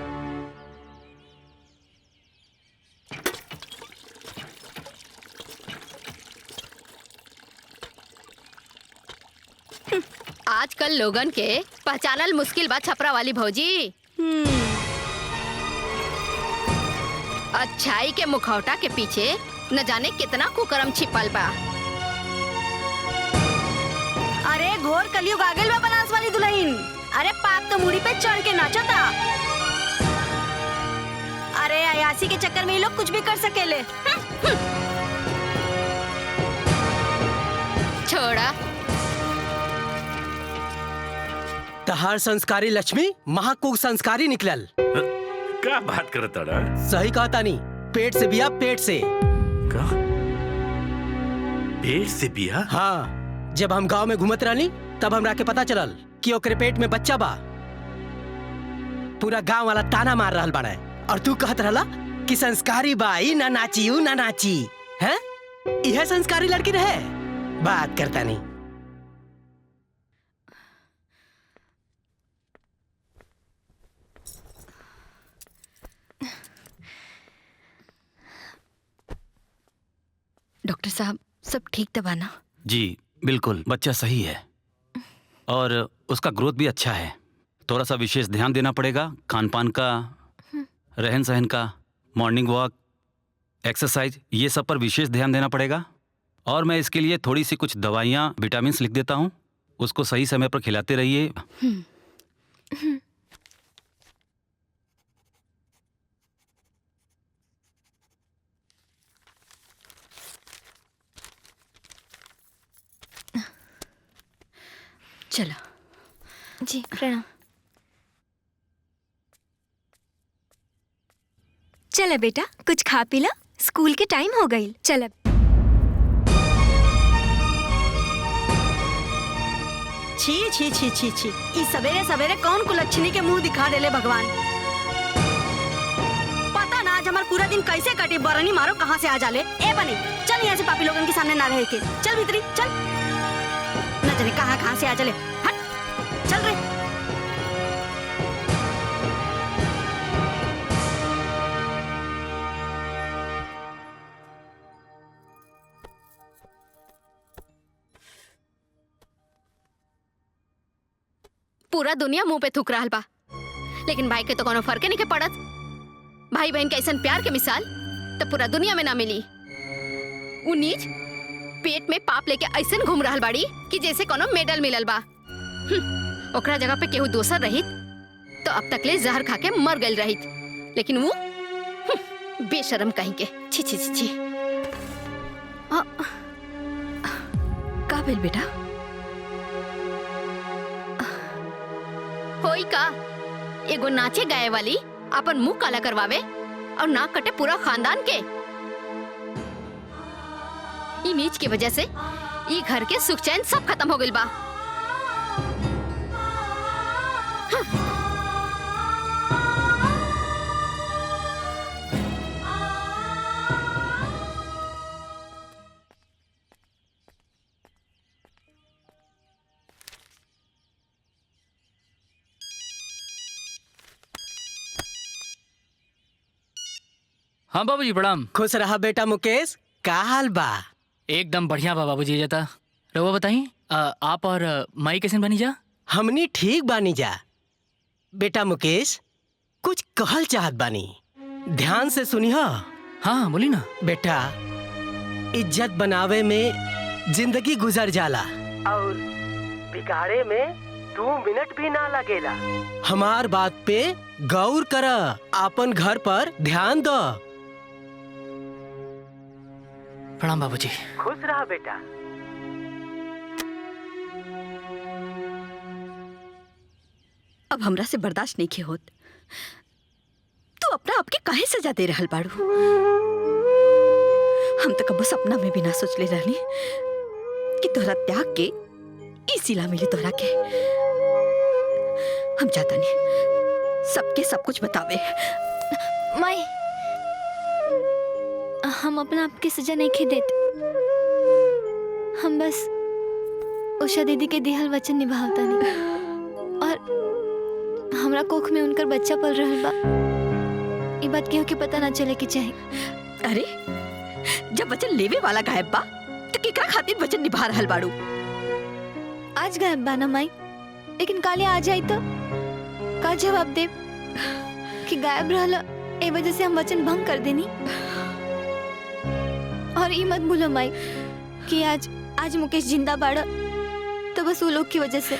आजकल लोगन के पहचानल मुश्किल बा छपरा वाली भौजी। अच्छाई के मुखौटा के पीछे न जाने कितना कुकर्म छिपल बा। अरे घोर कलयुग आ गइल बा बनास वाली दुल्हन। अरे पाप तो मुड़ी पे चढ़ के नाचता। अरे अयासी के चक्कर में ये लोग कुछ भी कर सकेले। छोड़ा। तहार संस्कारी लक्ष्मी महाकुग संस्कारी निकलल। क्या बात करता रहा? सही कहा तानी, पेट से बिया, पेट से। का? पेट से बिया? हाँ, जब हम गांव में घूमत रहनी तब हमरा के पता चलल कि ओकरे पेट में बच्चा बा। पूरा गांव वाला ताना मार रहल बाड़े और तू कहत रहला कि संस्कारी बाई ना नाची, ऊ ना नाची। हैं? यह संस्कारी लड़की रहे? बात करता नहीं। डॉक्टर साहब, सब ठीक तो बा ना? जी बिल्कुल, बच्चा सही है और उसका ग्रोथ भी अच्छा है। थोड़ा सा विशेष ध्यान देना पड़ेगा, खान पान का, रहन सहन का, मॉर्निंग वॉक, एक्सरसाइज, ये सब पर विशेष ध्यान देना पड़ेगा। और मैं इसके लिए थोड़ी सी कुछ दवाइयाँ, विटामिन्स लिख देता हूँ, उसको सही समय पर खिलाते रहिए। चलो। जी प्रणाम। चल बेटा, कुछ खा पी ला, स्कूल के टाइम हो गई। चल। छी छी छी छी छी, इस सवेरे सवेरे कौन कुलच्छनी के मुंह दिखा देले भगवान। पता ना आज हमारा पूरा दिन कैसे कटे। बरनी मारो कहाँ से आ जाले। ए बनी, चल यहाँ से पापी लोगन के सामने ना रहे के। चल भीतरी चल, न जाने कहाँ से आ जाले। हट, चल रे। पूरा दुनिया मुंह पे थूक रहल बा, लेकिन भाई के तो कोनो फर्क नहीं के पड़त। भाई बहन के ऐसन प्यार के मिसाल तो पूरा दुनिया में ना मिली। उ नीच पेट में पाप लेके ऐसन घूम रहल बाड़ी कि जैसे कोनो मेडल मिलल बा। ओकरा जगह पे केहू दोसर रहित तो अब तक ले जहर खा के मर गइल रहित, लेकिन वो बेशरम कहीं के। छी छी छी छी। का भेल बेटा? होई का, एगो नाचे गाए वाली अपन मुंह काला करवावे और नाक कटे पूरा खानदान के। ई नीच की वजह से ई घर के सुख चैन सब खत्म हो गइल बा। हाँ बाबूजी प्रणाम। खुश रहा बेटा मुकेश, का हाल बा? एकदम बढ़िया बा बाबूजी। जाता रहुआ बताई आप और माई कैसे बनी जा? हमनी ठीक बानी जा। बेटा मुकेश, कुछ कहल चाहत बानी, ध्यान से सुनिह। हाँ बोली ना। बेटा, इज्जत बनावे में जिंदगी गुजर जाला और बिगाड़े में 2 मिनट भी ना लगेला। हमार बात पे गौर कर, अपन घर पर ध्यान दो। प्रणाम बाबूजी। खुश रहा बेटा। अब हमरा से बर्दाश्त नहीं होत। तू अपना आपके काहे सजा दे रहल बाड़ू? हम तो कबो सपना में भी ना सोच ले रहनी कि तोहरा त्याग के ई सिला मिली तोहरा के। हम चाहता नहीं सबके सब कुछ बतावे। माई, हम अपना आपके सजा नहीं खे देते। हम बस उषा दीदी के दिहल वचन निभावता नहीं, और हमरा कोख में उनकर बच्चा पल रहल बा। ये बात केहू के पता ना चले के चाहे। अरे जब वचन लेवे वाला गायब बा तो केकरा खातिर वचन निभा रहल बाड़ू? आज गायब बा ना माई, लेकिन काले आ जाई तो का जवाब दे कि गायब रहला ए वजह से हम वचन भंग कर देनी। और ये मत भूलो माई कि आज मुकेश जिंदा बाड़ा तो बस वो लोग की वजह से।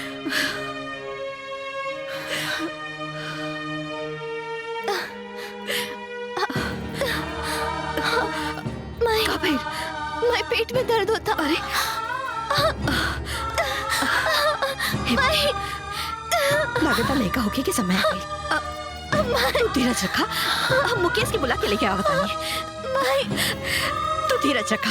माई पेट में दर्द होता। अरे माई, लागता लड़का होके के समय आ गई। तू धीरज रखा, हम मुकेश के बुला के लेके आवत आनी। तू धीरज रखा।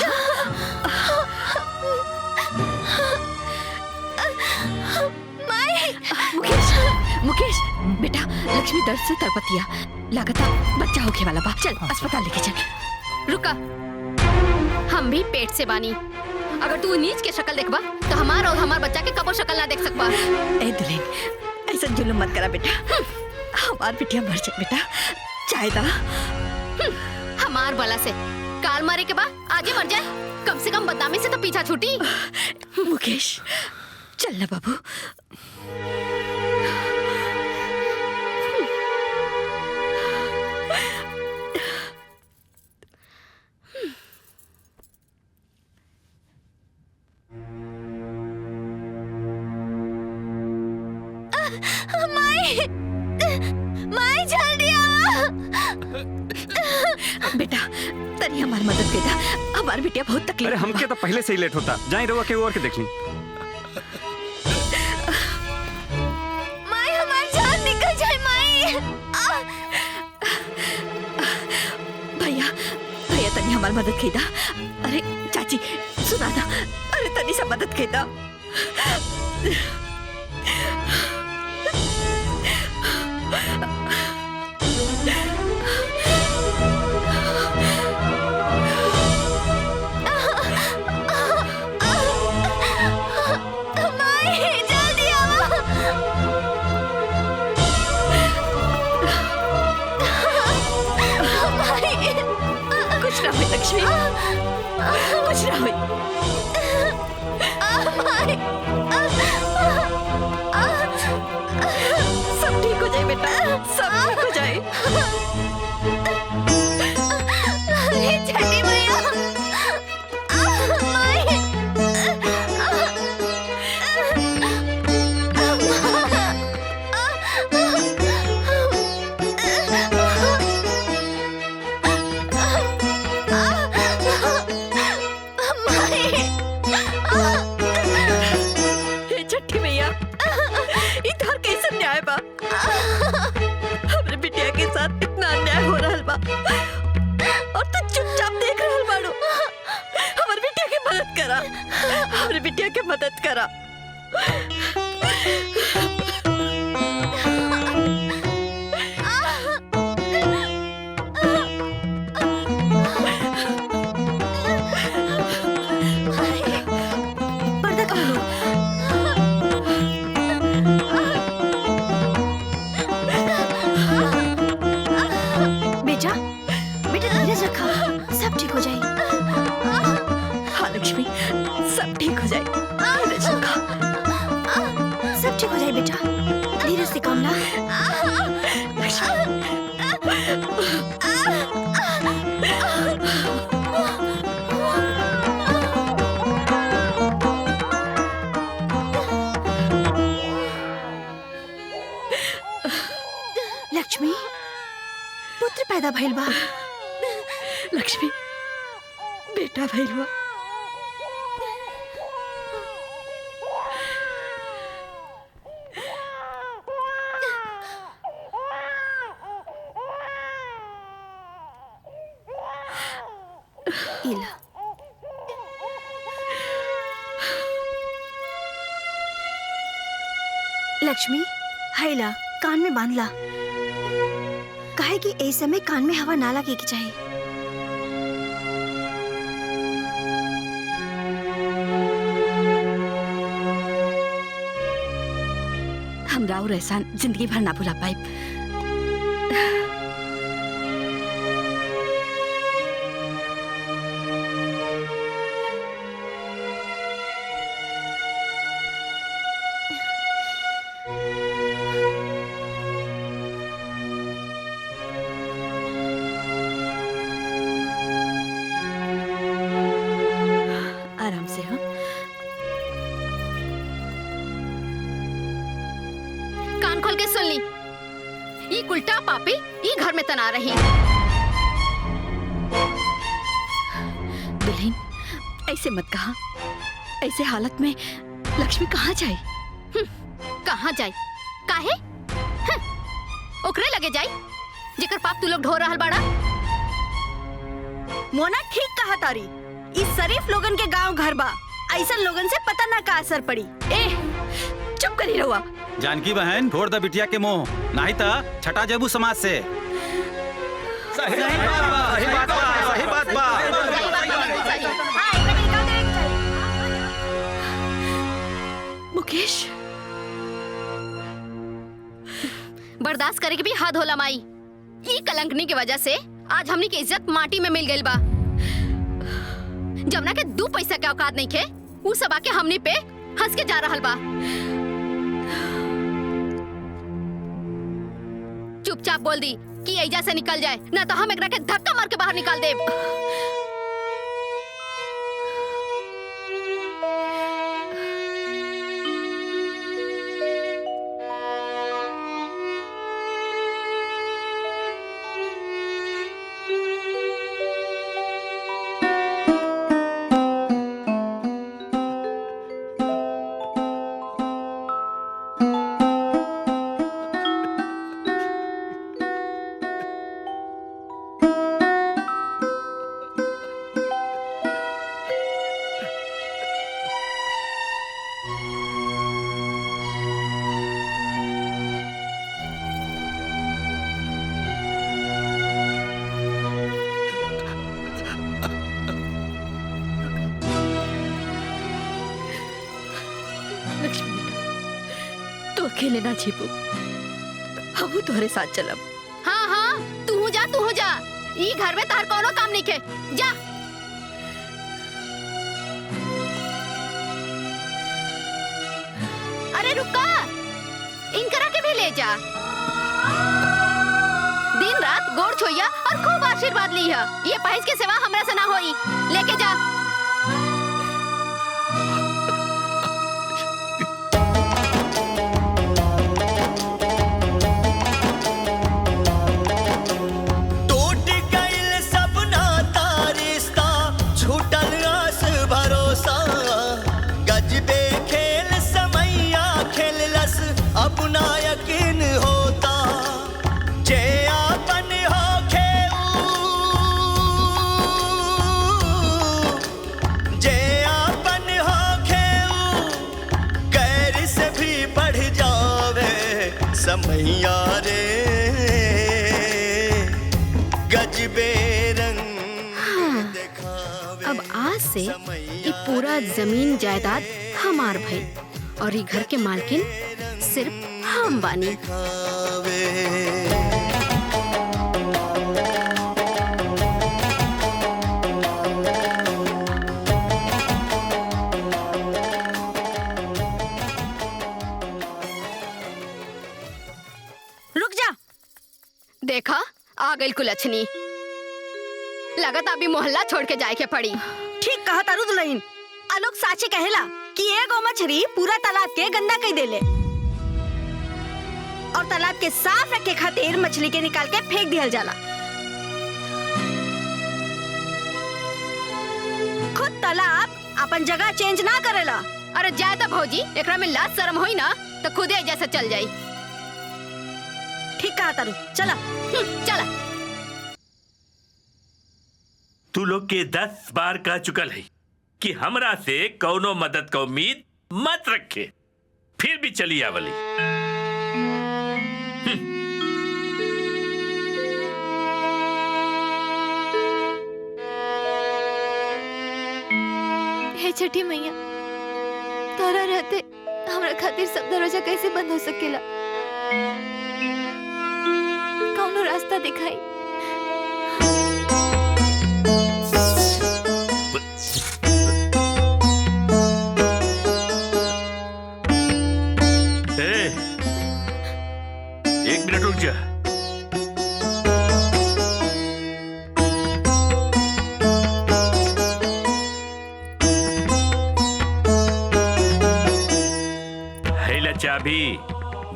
मुकेश बेटा, लक्ष्मी दर्द से तड़पतिया, लागता बच्चा होके वाला बा। चल अस्पताल लेके चल। रुका, हम भी पेट से बानी। अगर तू नीच के शक्ल देखबा तो हमार और हमार बच्चा के कबो शक्ल ना देख सकबा। ए दुल्हन, ऐसा जुल्म मत करा बेटा। हमार बिटिया मर जाए बेटा, चाहे दा। हमार बला से काल मारे के बाद आजे मर जाए, कम से कम बदनामी से तो पीछा छूटी। मुकेश चल ना बाबू। माई जल्दी आओ। बेटा तनी हमार मदद कर दा, हमार बिटिया बहुत तकलीफ। अरे हमके तो पहले से ही लेट होता, जाए रहुआ के और के देख ली। माई हमार जान निकल जाए माई। भैया तनी हमार मदद कर दा। अरे चाची सुना दा, अरे तनी सा मदद कर दा। लक्ष्मी कुछ ना हुई। सब ठीक हो जाए बेटा, सब ठीक हो जाए। छठी मैया, छठी मैया, इधर कैसे न्याय बा? हमरे बिटिया के साथ इतना अन्याय हो रहा बा और तू चुपचाप देख रहल बाड़ू। हमर बिटिया के मदद करा, हमरे बिटिया के मदद करा। जाए बेटा, धीरे से कमला। लक्ष्मी, पुत्र पैदा भइल बा। लक्ष्मी, बेटा भइल बा। इला लक्ष्मी, हैला कान में बांध ला। काहे कि ऐ समय कान में हवा ना लगे के चाहिए। हम राव एहसान जिंदगी भर ना भुला पाए। आराम से। हाँ, कान खोल के सुन ली। ये उल्टा पापी ये घर में तना रही। दुल्हन, ऐसे मत कहा। ऐसे हालत में लक्ष्मी कहाँ जाए? कहाँ जाए? काहे? ओकरे लगे जाए जेकर पाप तू लोग ढो रहल बाड़ा। मोना ठीक कहा तारी। इस शरीफ लोगन के गांव घर बा, ऐसा लोगन से पता ना का असर पड़ी। ए, चुप करी रहुआ। जानकी बहन, फोड़ द बिटिया के मुंह, नहीं तो छटा जेबू समाज से। सही बात बा। मुकेश, बर्दाश्त करे के भी हद होला माई। ई कलंकनी की वजह से आज हमनी की इज्जत माटी में मिल गई बा। जमुना के 2 पैसा के औकात नहीं खे, उ सब आके हमनी पे हंस के जा रहल बा। चुपचाप बोल दी कि एजा से निकल जाए, ना तो हम एकरा के धक्का मार के बाहर निकाल देब। लक्ष्मी बेटा, तो अकेले ना छिपो, हम तुम्हारे साथ चलब। हाँ हाँ, तू हो जा। ई घर में तार कोनो काम नहीं खे, जा। अरे रुका, इनकरा के भी ले जा। दिन रात गोड़ छोइया और खूब आशीर्वाद लिया। ये पहेज के सिवा हमरा से ना होई, लेके जा। समैया रे गजबे रंग दिखावे। अब आज से ये पूरा जमीन जायदाद हमार भई और ये घर के मालकिन सिर्फ हम बानी। देखा आ गई कुलछनी। लगत अभी मोहल्ला छोड़ के जाए के पड़ी। ठीक कहा तारू दुल्हन। आलोक साचे कहेला कि एगो मछली पूरा तालाब के गंदा कई देले और तालाब के साफ रखे खातिर मछली के निकाल के फेंक दिया जाला। खुद तालाब अपन जगह चेंज ना करेला। अरे जाए तो भौजी, एकरा में लाज शर्म होई ना तो खुदे जैसे चल जाई। ठीक कहा तारू, चला चला। तू लोग के 10 बार कह चुकल है कि हमरा से कौनो मदद का उम्मीद मत रखे, फिर भी चली आवली। हे छठी मैया, तोरा रहते हमरा खातिर सब दरवाजा कैसे बंद हो सकेला? कौनो रास्ता दिखाई। एक मिनट रुक जा। हैला चाबी।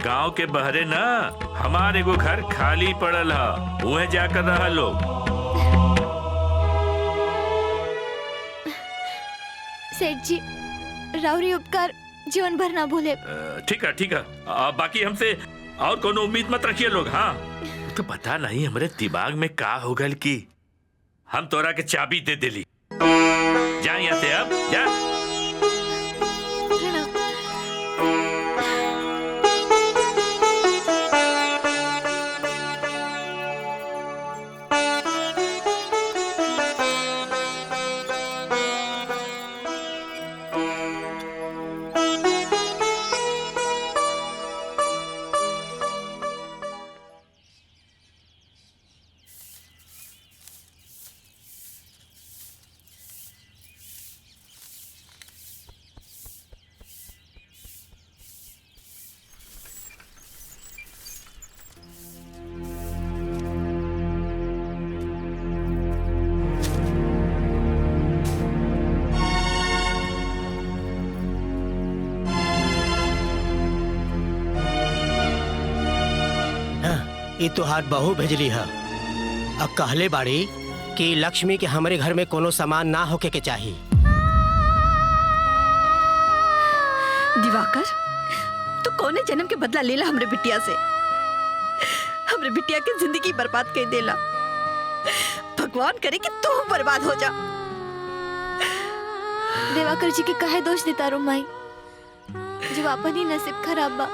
गांव के बहरे ना हमारे एगो घर खाली पड़ल है, वह जाकर रहा लोग। सेठ जी, राउरी उपकार जीवन भर ना भूले। ठीक है ठीक है, बाकी हमसे और कोनो उम्मीद मत रखिए लोग। हाँ तो पता नहीं हमारे दिमाग में का हो गल कि हम तोरा के चाबी दे दिली। जा यहाँ से, अब जा। ये तो हाथ बहू भेजली है। अब कहले बाड़ी कि लक्ष्मी के हमारे घर में कोनो सामान ना होके के चाहिए। दिवाकर, तू कौने जन्म के बदला लेला हमरे बिटिया से? हमरे बिटिया की जिंदगी बर्बाद कर देला। भगवान करे कि तू बर्बाद हो जा। देवाकर जी के कहे दोष देता रो माई, जो अपन ही नसीब खराब बा।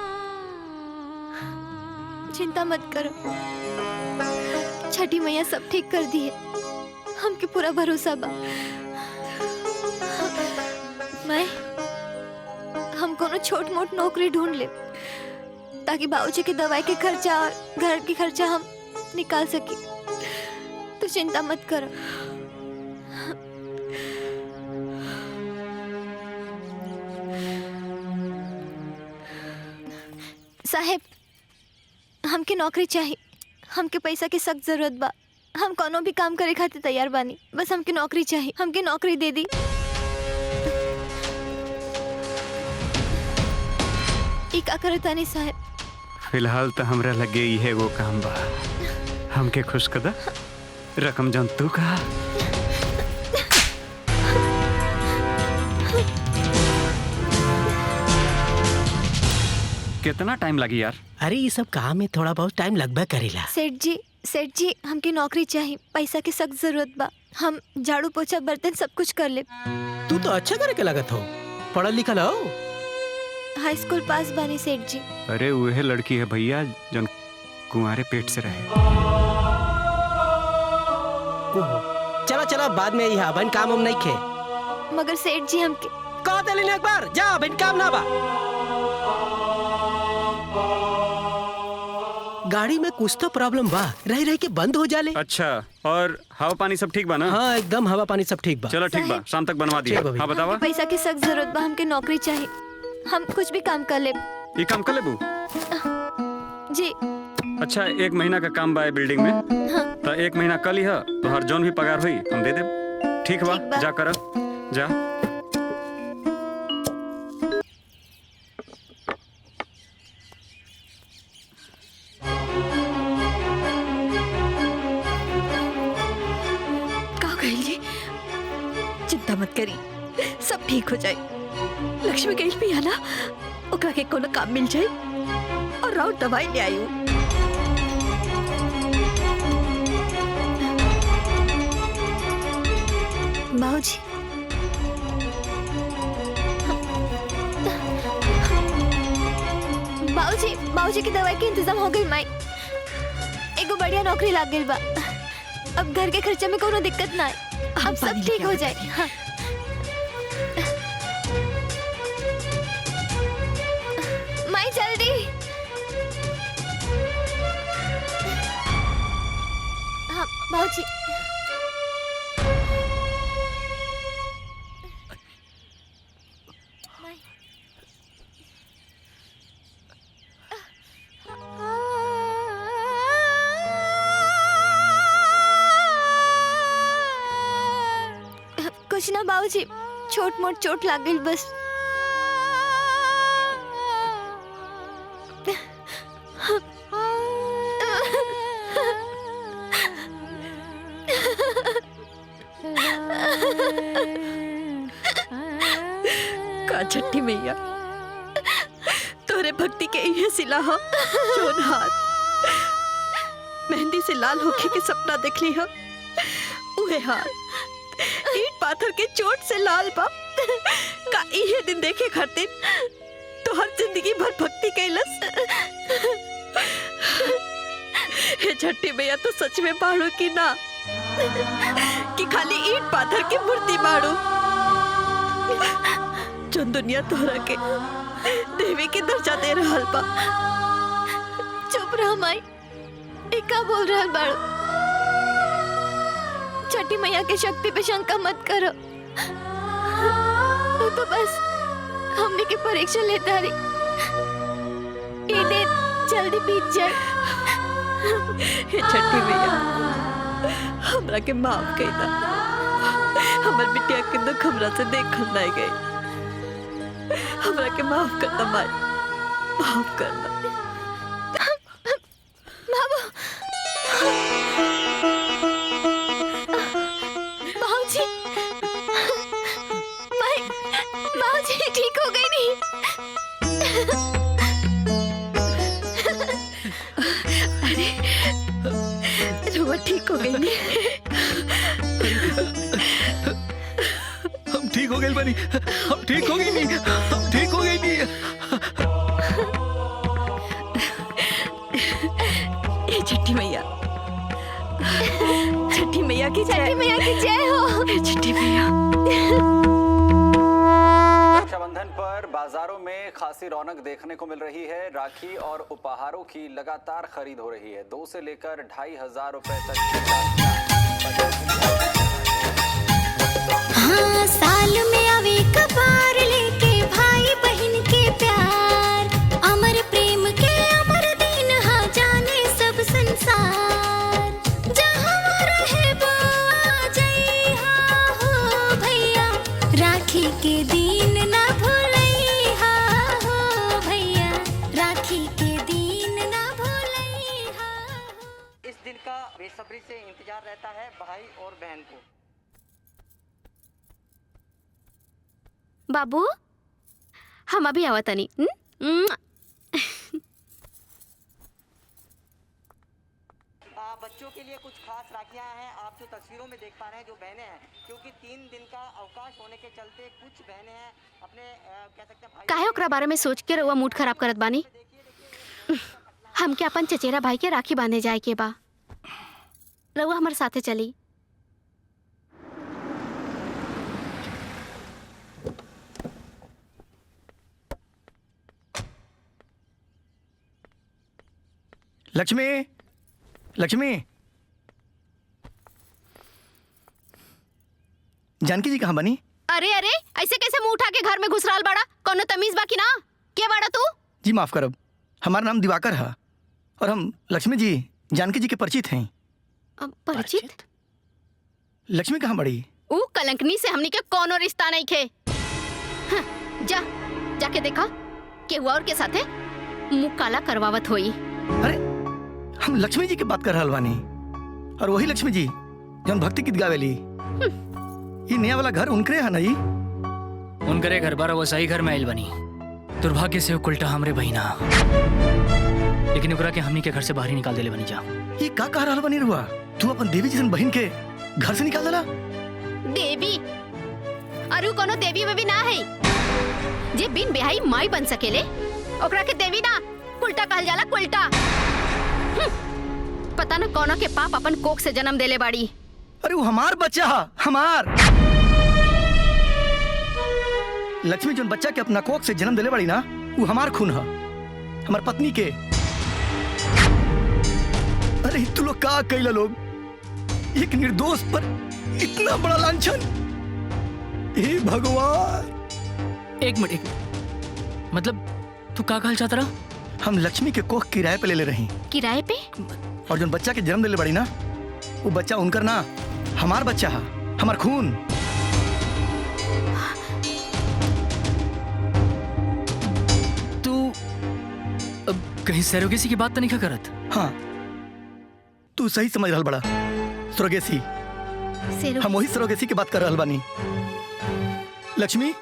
चिंता मत करो, छठी मैया सब ठीक कर दी है। हमके पूरा भरोसा बा। मैं हम कोनो छोट मोट नौकरी ढूंढ ले ताकि बाबूजी के दवाई के खर्चा और घर के खर्चा हम निकाल सके। तो चिंता मत करो। साहेब, हमके नौकरी चाहिए। हमके पैसा की सख्त जरूरत बा। हम कोनो भी काम करे खातिर तैयार बानी, बस हमके नौकरी चाहिए। हमके नौकरी दे दी। ई का करता नहीं साहब? फिलहाल तो हमरा लगे ये वो काम बा। हमके खुश कदा रकम जन तू कहा। कितना टाइम लगी यार? अरे ये सब काम में थोड़ा बहुत टाइम लगभग करेला। सेठ जी हमके नौकरी चाहिए। पैसा की सख्त जरूरत बा। हम झाड़ू पोछा बर्तन सब कुछ कर ले। तू तो अच्छा करे के लगत हो, पढ़ल लिखल हो। हाई स्कूल पास बानी सेठ जी। अरे वह लड़की है भैया जन कुंवारे पेट से रहे। चला चला बाद में यहाँ बन काम हम नहीं खे। मगर सेठ जी हमके कहा दिली एक बार जा बन काम ना बा। गाड़ी में कुछ तो प्रॉब्लम बा, रह रह के बंद हो जाले। अच्छा, और हवा पानी सब ठीक बा ना? हाँ एकदम हवा पानी सब ठीक बा। चलो ठीक बा, शाम तक बनवा दिया। हाँ बतावा। पैसा की सख्त जरूरत बा। हमके नौकरी चाहिए। हम कुछ भी काम कर ले। ये काम कर ले बू? जी अच्छा 1 महीना का काम बा बिल्डिंग में। तो 1 महीना कल ही है तो हर जौन भी पगार हुई हम दे देब। ठीक बा, जा कर जा। का कहल जी, चिंता मत करी, सब ठीक हो जाए। लक्ष्मी कहल भी है ना, ओकरा के कोनो काम मिल जाए और राउत दवाई ले आई हूँ। बाबूजी, बाबूजी की दवाई के इंतजाम हो गई माई। एगो बढ़िया नौकरी लाग गई बा। अब घर के खर्चे में कोनो दिक्कत ना है। अब सब ठीक हो जाए। हाँ। माई जल्दी। हाँ बाबूजी। कुछ ना बाबूजी, छोट मोट चोट लाग गई बस। का छठी मैया, तोरे भक्ति के ये सिला हो जोन हाथ मेहंदी से लाल होके के सपना देख ली हो, उहे हाथ ईट पाथर के चोट से लाल बा। का इहे दिन देखे खातिर तो हर जिंदगी भर भक्ति कैलस। हे छठी मैया, तो सच में बाड़ू की ना कि खाली ईट पाथर की मूर्ति बाड़ू? जो दुनिया तोहरा के देवी की दर्जा दे रहल बा। चुप रह माई, एक का बोल रहल बाड़ू? छठी मैया के शक्ति पे शंका मत करो। तो बस हमने की परीक्षा लेता रही, ये दिन जल्दी बीत जाए। हे छठी मैया, हमरा के माफ कर दा। हमर बिटिया के दुख हमरा से देखल नहीं गई। हमरा के माफ कर दा माई, माफ कर दा। ठीक हो गई नहीं? अरे रुआ ठीक हो गई नहीं? हम ठीक हो गए बनी, हम ठीक हो गई नहीं, हम ठीक हो गई नहीं। ए छठी मैया, छठी मैया की जय। छठी मैया की जय हो। छठी मैया। रक्षाबंधन पर बाजारों में खासी रौनक देखने को मिल रही है। राखी और उपहारों की लगातार खरीद हो रही है। 2 से लेकर 2,500 रुपए तक हाँ, साल में आवे कबार लेके भाई बहन के प्यार, अमर प्रेम के अमर दिन हाँ जाने सब संसार। जहाँ रहे वो आ जाई हाँ हो भैया, राखी के दिन ना भूलई हाँ हो भैया, राखी के दिन ना भूलई हाँ। इस दिन का बेसब्री से इंतजार रहता है भाई और बहन को। बाबू, हम अभी आवतनी। बच्चों के लिए कुछ खास राखियां हैं, आप जो तस्वीरों में देख पा रहे हैं जो बहनें हैं, क्योंकि 3 दिन का अवकाश होने के चलते कुछ बहनें हैं अपने कह सकते हैं काहे ओकरा बारे में सोच के रउआ मूड खराब करत बानी? हम के अपन चचेरा भाई के राखी बांधे जाए के बा। रउआ हमारे साथे चली। लक्ष्मी, लक्ष्मी, जानकी जी कहाँ बनी? अरे अरे, ऐसे कैसे मुंह उठा के घर में घुस रहल बाड़ा? कोनो तमीज बाकी ना? के बाड़ा तू? जी माफ करब, हमारा नाम दिवाकर है। और हम लक्ष्मी जी जानकी जी के परिचित हैं। परिचित? लक्ष्मी कहाँ बड़ी? ऊ कलंकनी से हमनी के कोनो रिश्ता नहीं खे। हाँ, जाके देखा केहू और के साथे मुंह काला करवावत होई। अरे हम लक्ष्मी जी की बात कर रहल बानी, और वही लक्ष्मी जी जौन भक्ति गीत गावेली। ये नया वाला घर उनकरे है ना? जी उनकरे घर बार वो सही घर में आइल बनी। दुर्भाग्य से उल्टा हमरे बहिना, लेकिन ओकरा के हमनी के घर से बाहर ही निकाल देले बनी जा। ये का कह रहल बनी रुआ? तू अपन देवी जैसन बहन के घर से निकाल देला? देवी? अरु कोनो देवी में भी ना है जे बिन बेहाई माई बन सकेले, ओकरा के देवी ना उल्टा कहल जाला, उल्टा। पता न कोनो के पाप अपन कोख से जन्म देले बाड़ी। अरे वो हमार बच्चा है, हमार लक्ष्मी जोन बच्चा के अपना कोख से जन्म देले बाड़ी ना, वो हमार खून है, हमार पत्नी के। अरे तू लोग का कैला लोग? एक निर्दोष पर इतना बड़ा लांछन! हे भगवान! एक मिनट, मतलब तू का कहल चाहत रहा? हम लक्ष्मी के कोख किराए पे ले रही। किराए पे? और जोन बच्चा के जन्म देले बाड़ी ना, वो बच्चा उनकर ना, हमार बच्चा है, हमार खून। तू अब कहीं सरोगेसी की बात तो नहीं करत? हाँ, तू सही समझ रहल बड़ा। सरोगेसी, हम वही सरोगेसी की बात कर रहल बानी। लक्ष्मी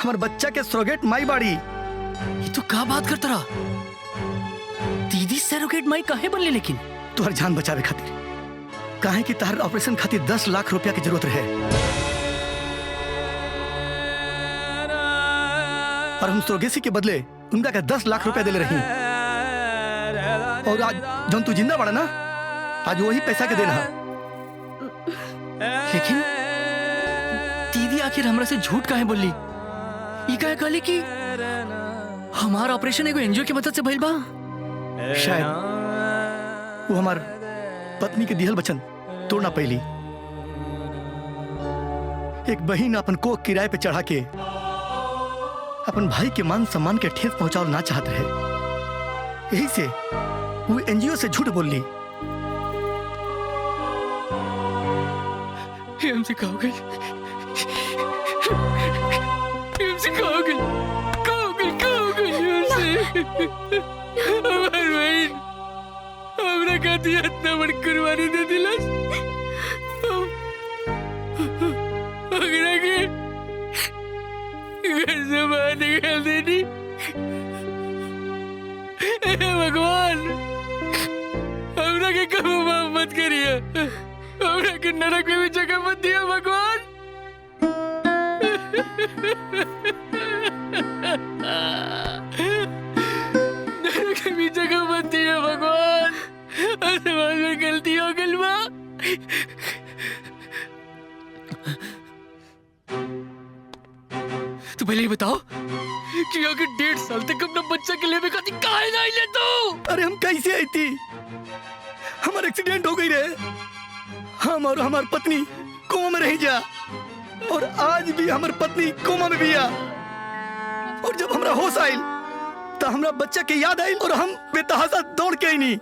हमार बच्चा के सरोगेट माई बाड़ी। ये तू का बात करता रहा? दीदी सरोगेट माई काहे बनले? लेकिन तुहर जान बचावे खातिर, काहे कि तहर ऑपरेशन खातिर 10 लाख रुपया की जरूरत रहे, और हम सरोगेसी के बदले उनका का 10 लाख रुपया देले रही। और आज जब तू जिंदा बड़ा ना, आज वही पैसा के देना। लेकिन दीदी आखिर हमरा से झूठ काहे बोली? ये काहे कहली कि हमारा ऑपरेशन एगो एनजीओ की मदद से भइल बा? शायद वो हमार पत्नी के दिहल वचन तोड़ना पहली। एक बहिन अपन कोख किराए पे चढ़ा के अपन भाई के मान सम्मान के ठेस पहुंचाओ ना चाहत रहे, यही से वो एनजीओ से झूठ बोल ली। हमसे कहो गई, हमसे कहो गई, कहो गई, कहो गई हमसे। हमार बहन हमरा खातिर इतना बड़ी कुर्बानी दे दिलस, अगरा के घर से बाहर निकाल देनी। भगवान हमरा के कभी माफ मत करिए, हमरा के नरक में भी जगह मत दिया भगवान। नरक में भी जगह मत दिया भगवान। समाज में गलती हो गई बा। तू पहले ही बताओ कि अगर 1.5 साल तक अपना बच्चा के लिए खाती काहे नहीं ले तू? अरे हम कैसे आई थी? हमारा एक्सीडेंट हो गई रे। हम और हमार पत्नी कोमा में रह जा, और आज भी हमार पत्नी कोमा में भी आ। और जब हमरा होश आइल तो हमरा बच्चा के याद आइल, और हम बेतहासा दौड़ के आई नहीं।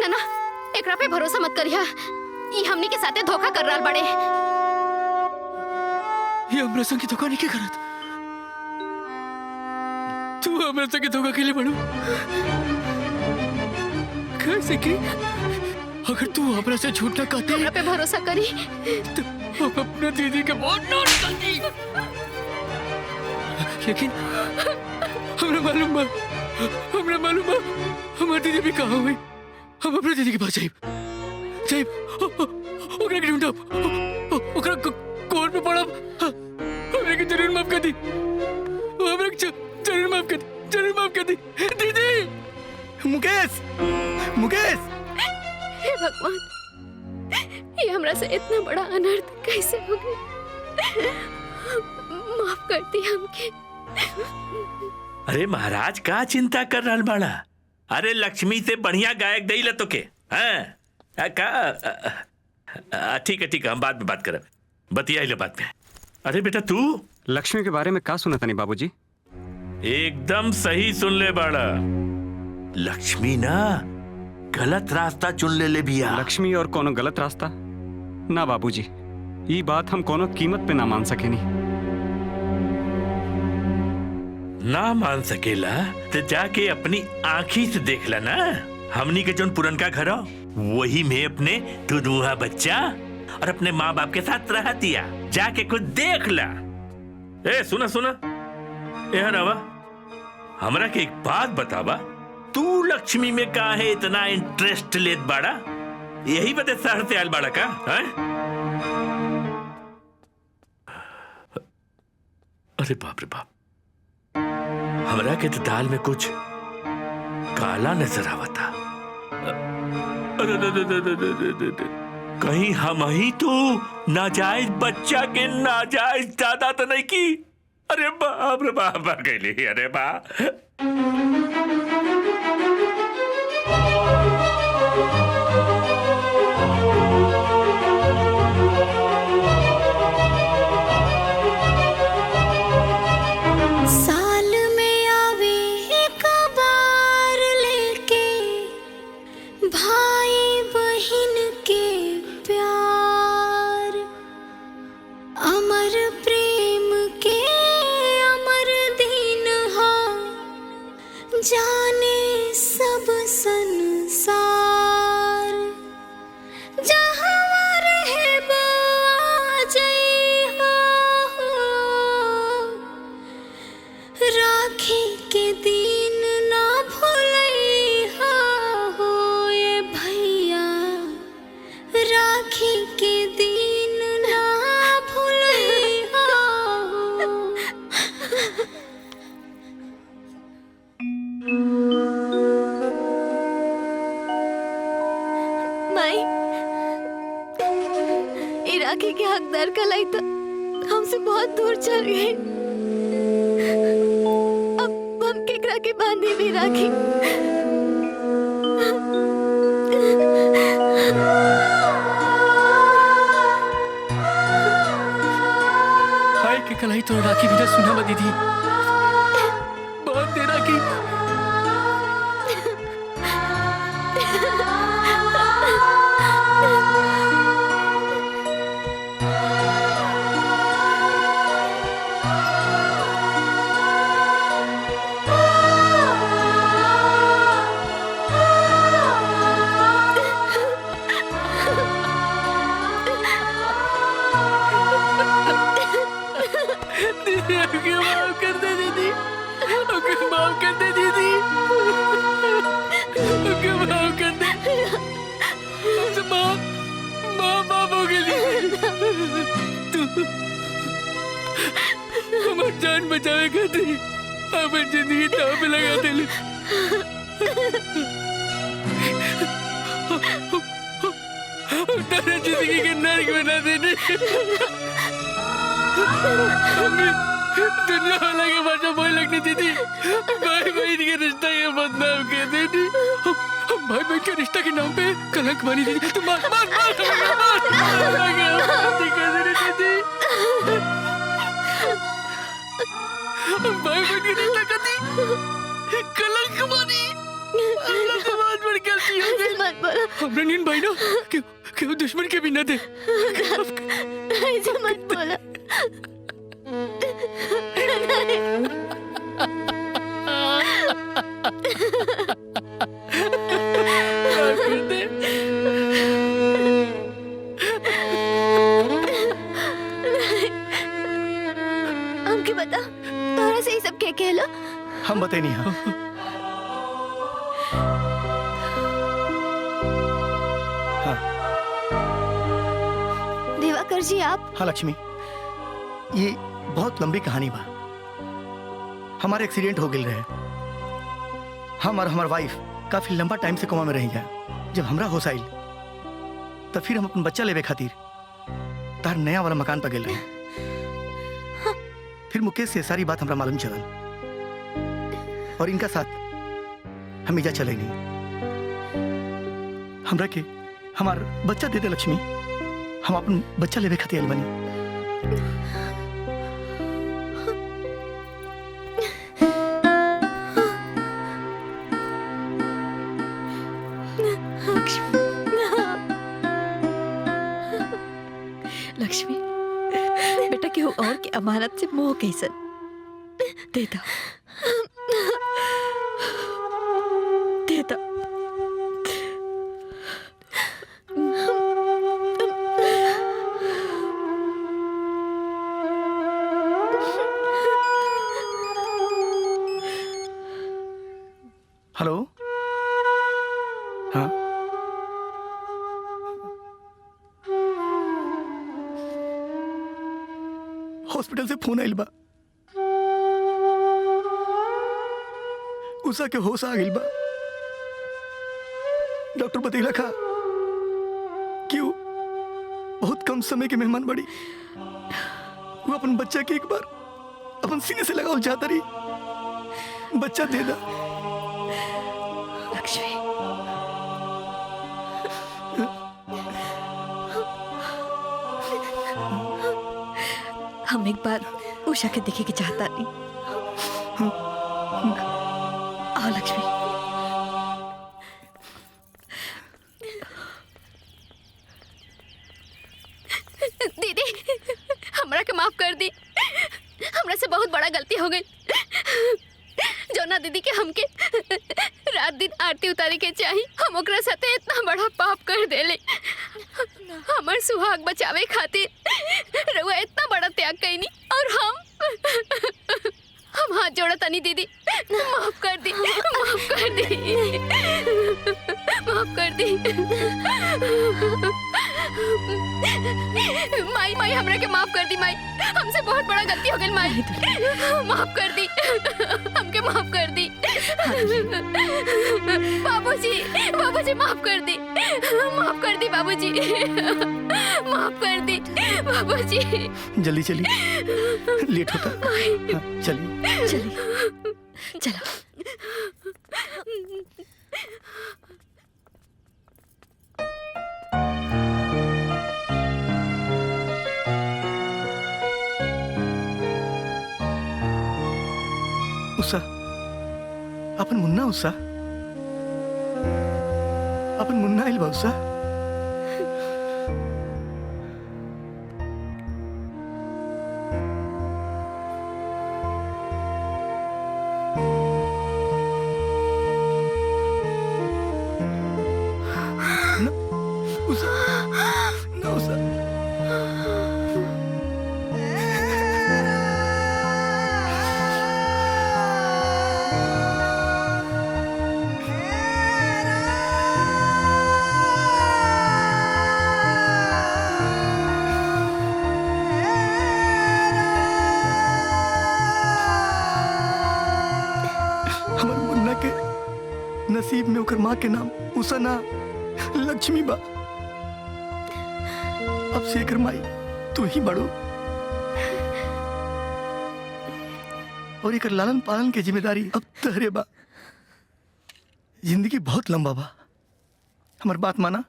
ना एकरा पे भरोसा मत करिया, ये हमनी के साथे धोखा कर रहल बड़े। ये हमरा संगे धोखा नहीं के करत। तू हमरा संगे धोखा के लिए बड़ू कैसे की? अगर तू हमरा से झूठ ना कहती, हमरा पे भरोसा करी, तो हम अपना दीदी के बहुत नोट करती। लेकिन हमरा मालूम बा हमारी दीदी भी कहाँ हुई। हम अपने दीदी के पास जाइब, ओकरा के ढूंढब, ओकरा कोर पे पड़ब। हमरा के जरूर माफ कर दी, हमरा के जरूर माफ कर दी, जरूर माफ कर दी दीदी। मुकेश हे भगवान, ये हमरा से इतना बड़ा अनर्थ कैसे हो गया? माफ कर दी हमके। अरे महाराज का चिंता कर रहा बाड़ा? अरे लक्ष्मी से बढ़िया गायक दई तो के? हाँ का ठीक है, हम बाद में बात करब, बतिया बात में। अरे बेटा तू लक्ष्मी के बारे में का सुना था नहीं बाबूजी? एकदम सही सुन ले बाड़ा। लक्ष्मी ना गलत रास्ता चुन ले बिया। लक्ष्मी और कोनो गलत रास्ता ना बाबूजी, ये बात हम कोनो कीमत पे ना मान सकेनी। ना मान सकेला तो जाके अपनी आँखी से देख ला ना। हमनी के जोन पुरनका घर हो वही में अपने दुधुआ बच्चा और अपने माँ बाप के साथ रह दिया। जाके खुद देख ला। ए सुना सुना, ए रवा, हमरा के एक बात बतावा, तू लक्ष्मी में काहे इतना इंटरेस्ट लेत बाड़ा? यही बते शहर से आयल बाड़ा का है? अरे बाप रे बाप, हमरा के तो दाल में कुछ काला नजर आवता। अरे कहीं हम ही तो नाजायज बच्चा के नाजायज दादा तो नहीं की? अरे बाप रे बाप गई। अरे बाप, साल में आवे एक बार लेके भाई बहन के प्यार, अमर प्रेम के अमर दिन हो, जाने सब संसार। जहाँ रहे आ जइहा हो, राखी के दिन ना भूलइहा हो ये भैया, राखी के दिन ना भूलइहा हो। माई, ई राखी के हकदार कलाई तो हमसे बहुत दूर चल गई। अब हम केकरा के बांधी भी राखी? हाय के कलाई तो राखी भी सुना बदी थी। बहुत देर राखी। दीदी हमके माफ कर दे दीदी, हमके माफ कर दे दीदी, हमके माफ कर दे। हमसे माफ हो गई। तू हमारी जान बचावे खातिर हमारी जिंदगी दांव पे लगा देली। तेरे जिंदगी के नर्क बना देने। दुनिया वाला के भाषा बोल लगनी थी। भाई बहन के रिश्ता ये बदनाम कर देनी। भाई बहन के रिश्ता के नाम पे कलंक मानी थी। तुम मार मार मार भाई बहन के रिश्ता का थी कलंक मानी। अल्लाह की बहुत बड़ी गलती हो गई। मत बोलो। हमने नींद भाई ना क्यों दुश्मन के भी न दे। ऐसे मत बोलो। हमके बता, तोरा से ये सब क्या कहला? हम बते नहीं। हाँ दिवाकर जी आप? हाँ लक्ष्मी, ये बहुत लंबी कहानी बा। हमारे एक्सीडेंट हो गई रहे। हम और हमार वाइफ काफी लंबा टाइम से कोमा में रही गया। जब हमरा होश आइल तो फिर हम अपन बच्चा लेवे खातिर तार नया वाला मकान पर गए रहे। फिर मुकेश से सारी बात हमरा मालूम चलल और इनका साथ हम इजा चले नहीं। हमरा के हमार बच्चा दे दे लक्ष्मी, हम अपन बच्चा लेवे खातिर आइल बनी। और के अमानत से मोह कैसन देता देता। हेलो, हाँ, हॉस्पिटल से फोन आइल बा। उषा के होश आ गइल बा। डॉक्टर बतैला खा कि वो बहुत कम समय के मेहमान बड़ी। वो अपन बच्चा के एक बार अपन सीने से लगाओ चाहता रही। बच्चा दे दा लक्ष्मी। हम एक बार उषा के देखे के चाहता नहीं। आओ लक्ष्मी। दीदी हमरा के माफ कर दी। हमरा से बहुत बड़ा गलती हो गई। जौना दीदी के हमके रात दिन आरती उतारे के चाही, हम ओकरा साथे इतना बड़ा पाप कर देले। हमर सुहाग बचावे खातिर रउआ इतना बड़ा त्याग कईनी और हम हाथ जोड़ा तनी दीदी, माफ कर दी, माफ कर दी, माफ कर दी। माई माई हमरा के माफ कर दी। माई हमसे बहुत बड़ा गलती हो गई। माई माफ कर दी, हमके माफ कर दी। बाबूजी बाबूजी माफ कर दी, माफ कर दी बाबूजी, माफ कर दी बाबूजी। जल्दी चलिए, लेट होता है। हाँ, चलिए चलिए चलो। उषा, अपन मुन्ना उषा, अपन मुन्ना आइल बा उषा। नसीब में ओकर माँ के नाम उषा ना लक्ष्मी बा। अब से एकर माई तू ही बड़ो और एकर लालन पालन के जिम्मेदारी अब तहरे बा। जिंदगी बहुत लंबा बा, हमार बात माना।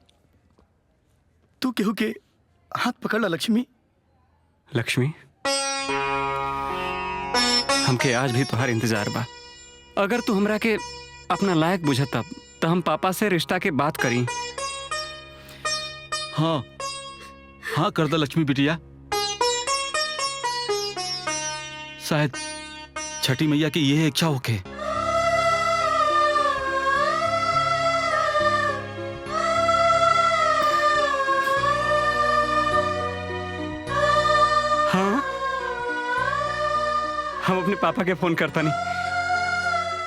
तू केहू के हाथ पकड़ ला लक्ष्मी। लक्ष्मी, हमके आज भी तुम्हार इंतजार बा। अगर तू हमरा के अपना लायक बुझता तो हम पापा से रिश्ता के बात करी। हाँ हाँ कर दो लक्ष्मी बिटिया। शायद छठी मैया की यह इच्छा होके। हाँ, हम अपने पापा के फोन करता नहीं।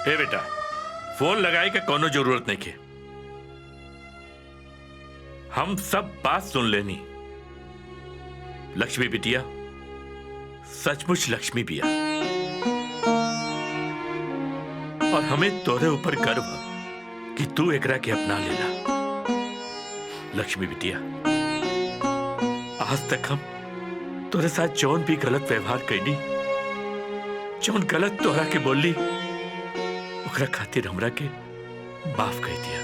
ए बेटा, फोन लगाए का कोनो जरूरत नहीं के। हम सब बात सुन लेनी। लक्ष्मी बिटिया सचमुच लक्ष्मी बिया और हमें तोरे ऊपर गर्व है कि तू एकरा के अपना लेला। लक्ष्मी बिटिया, आज तक हम तोरे साथ जौन भी गलत व्यवहार कैनी, जौन गलत तोरा के बोली, ओकरा खातिर हमरा के माफ कर दिया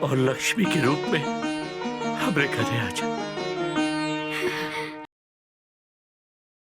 और लक्ष्मी के रूप में हमरे घरे आ जा।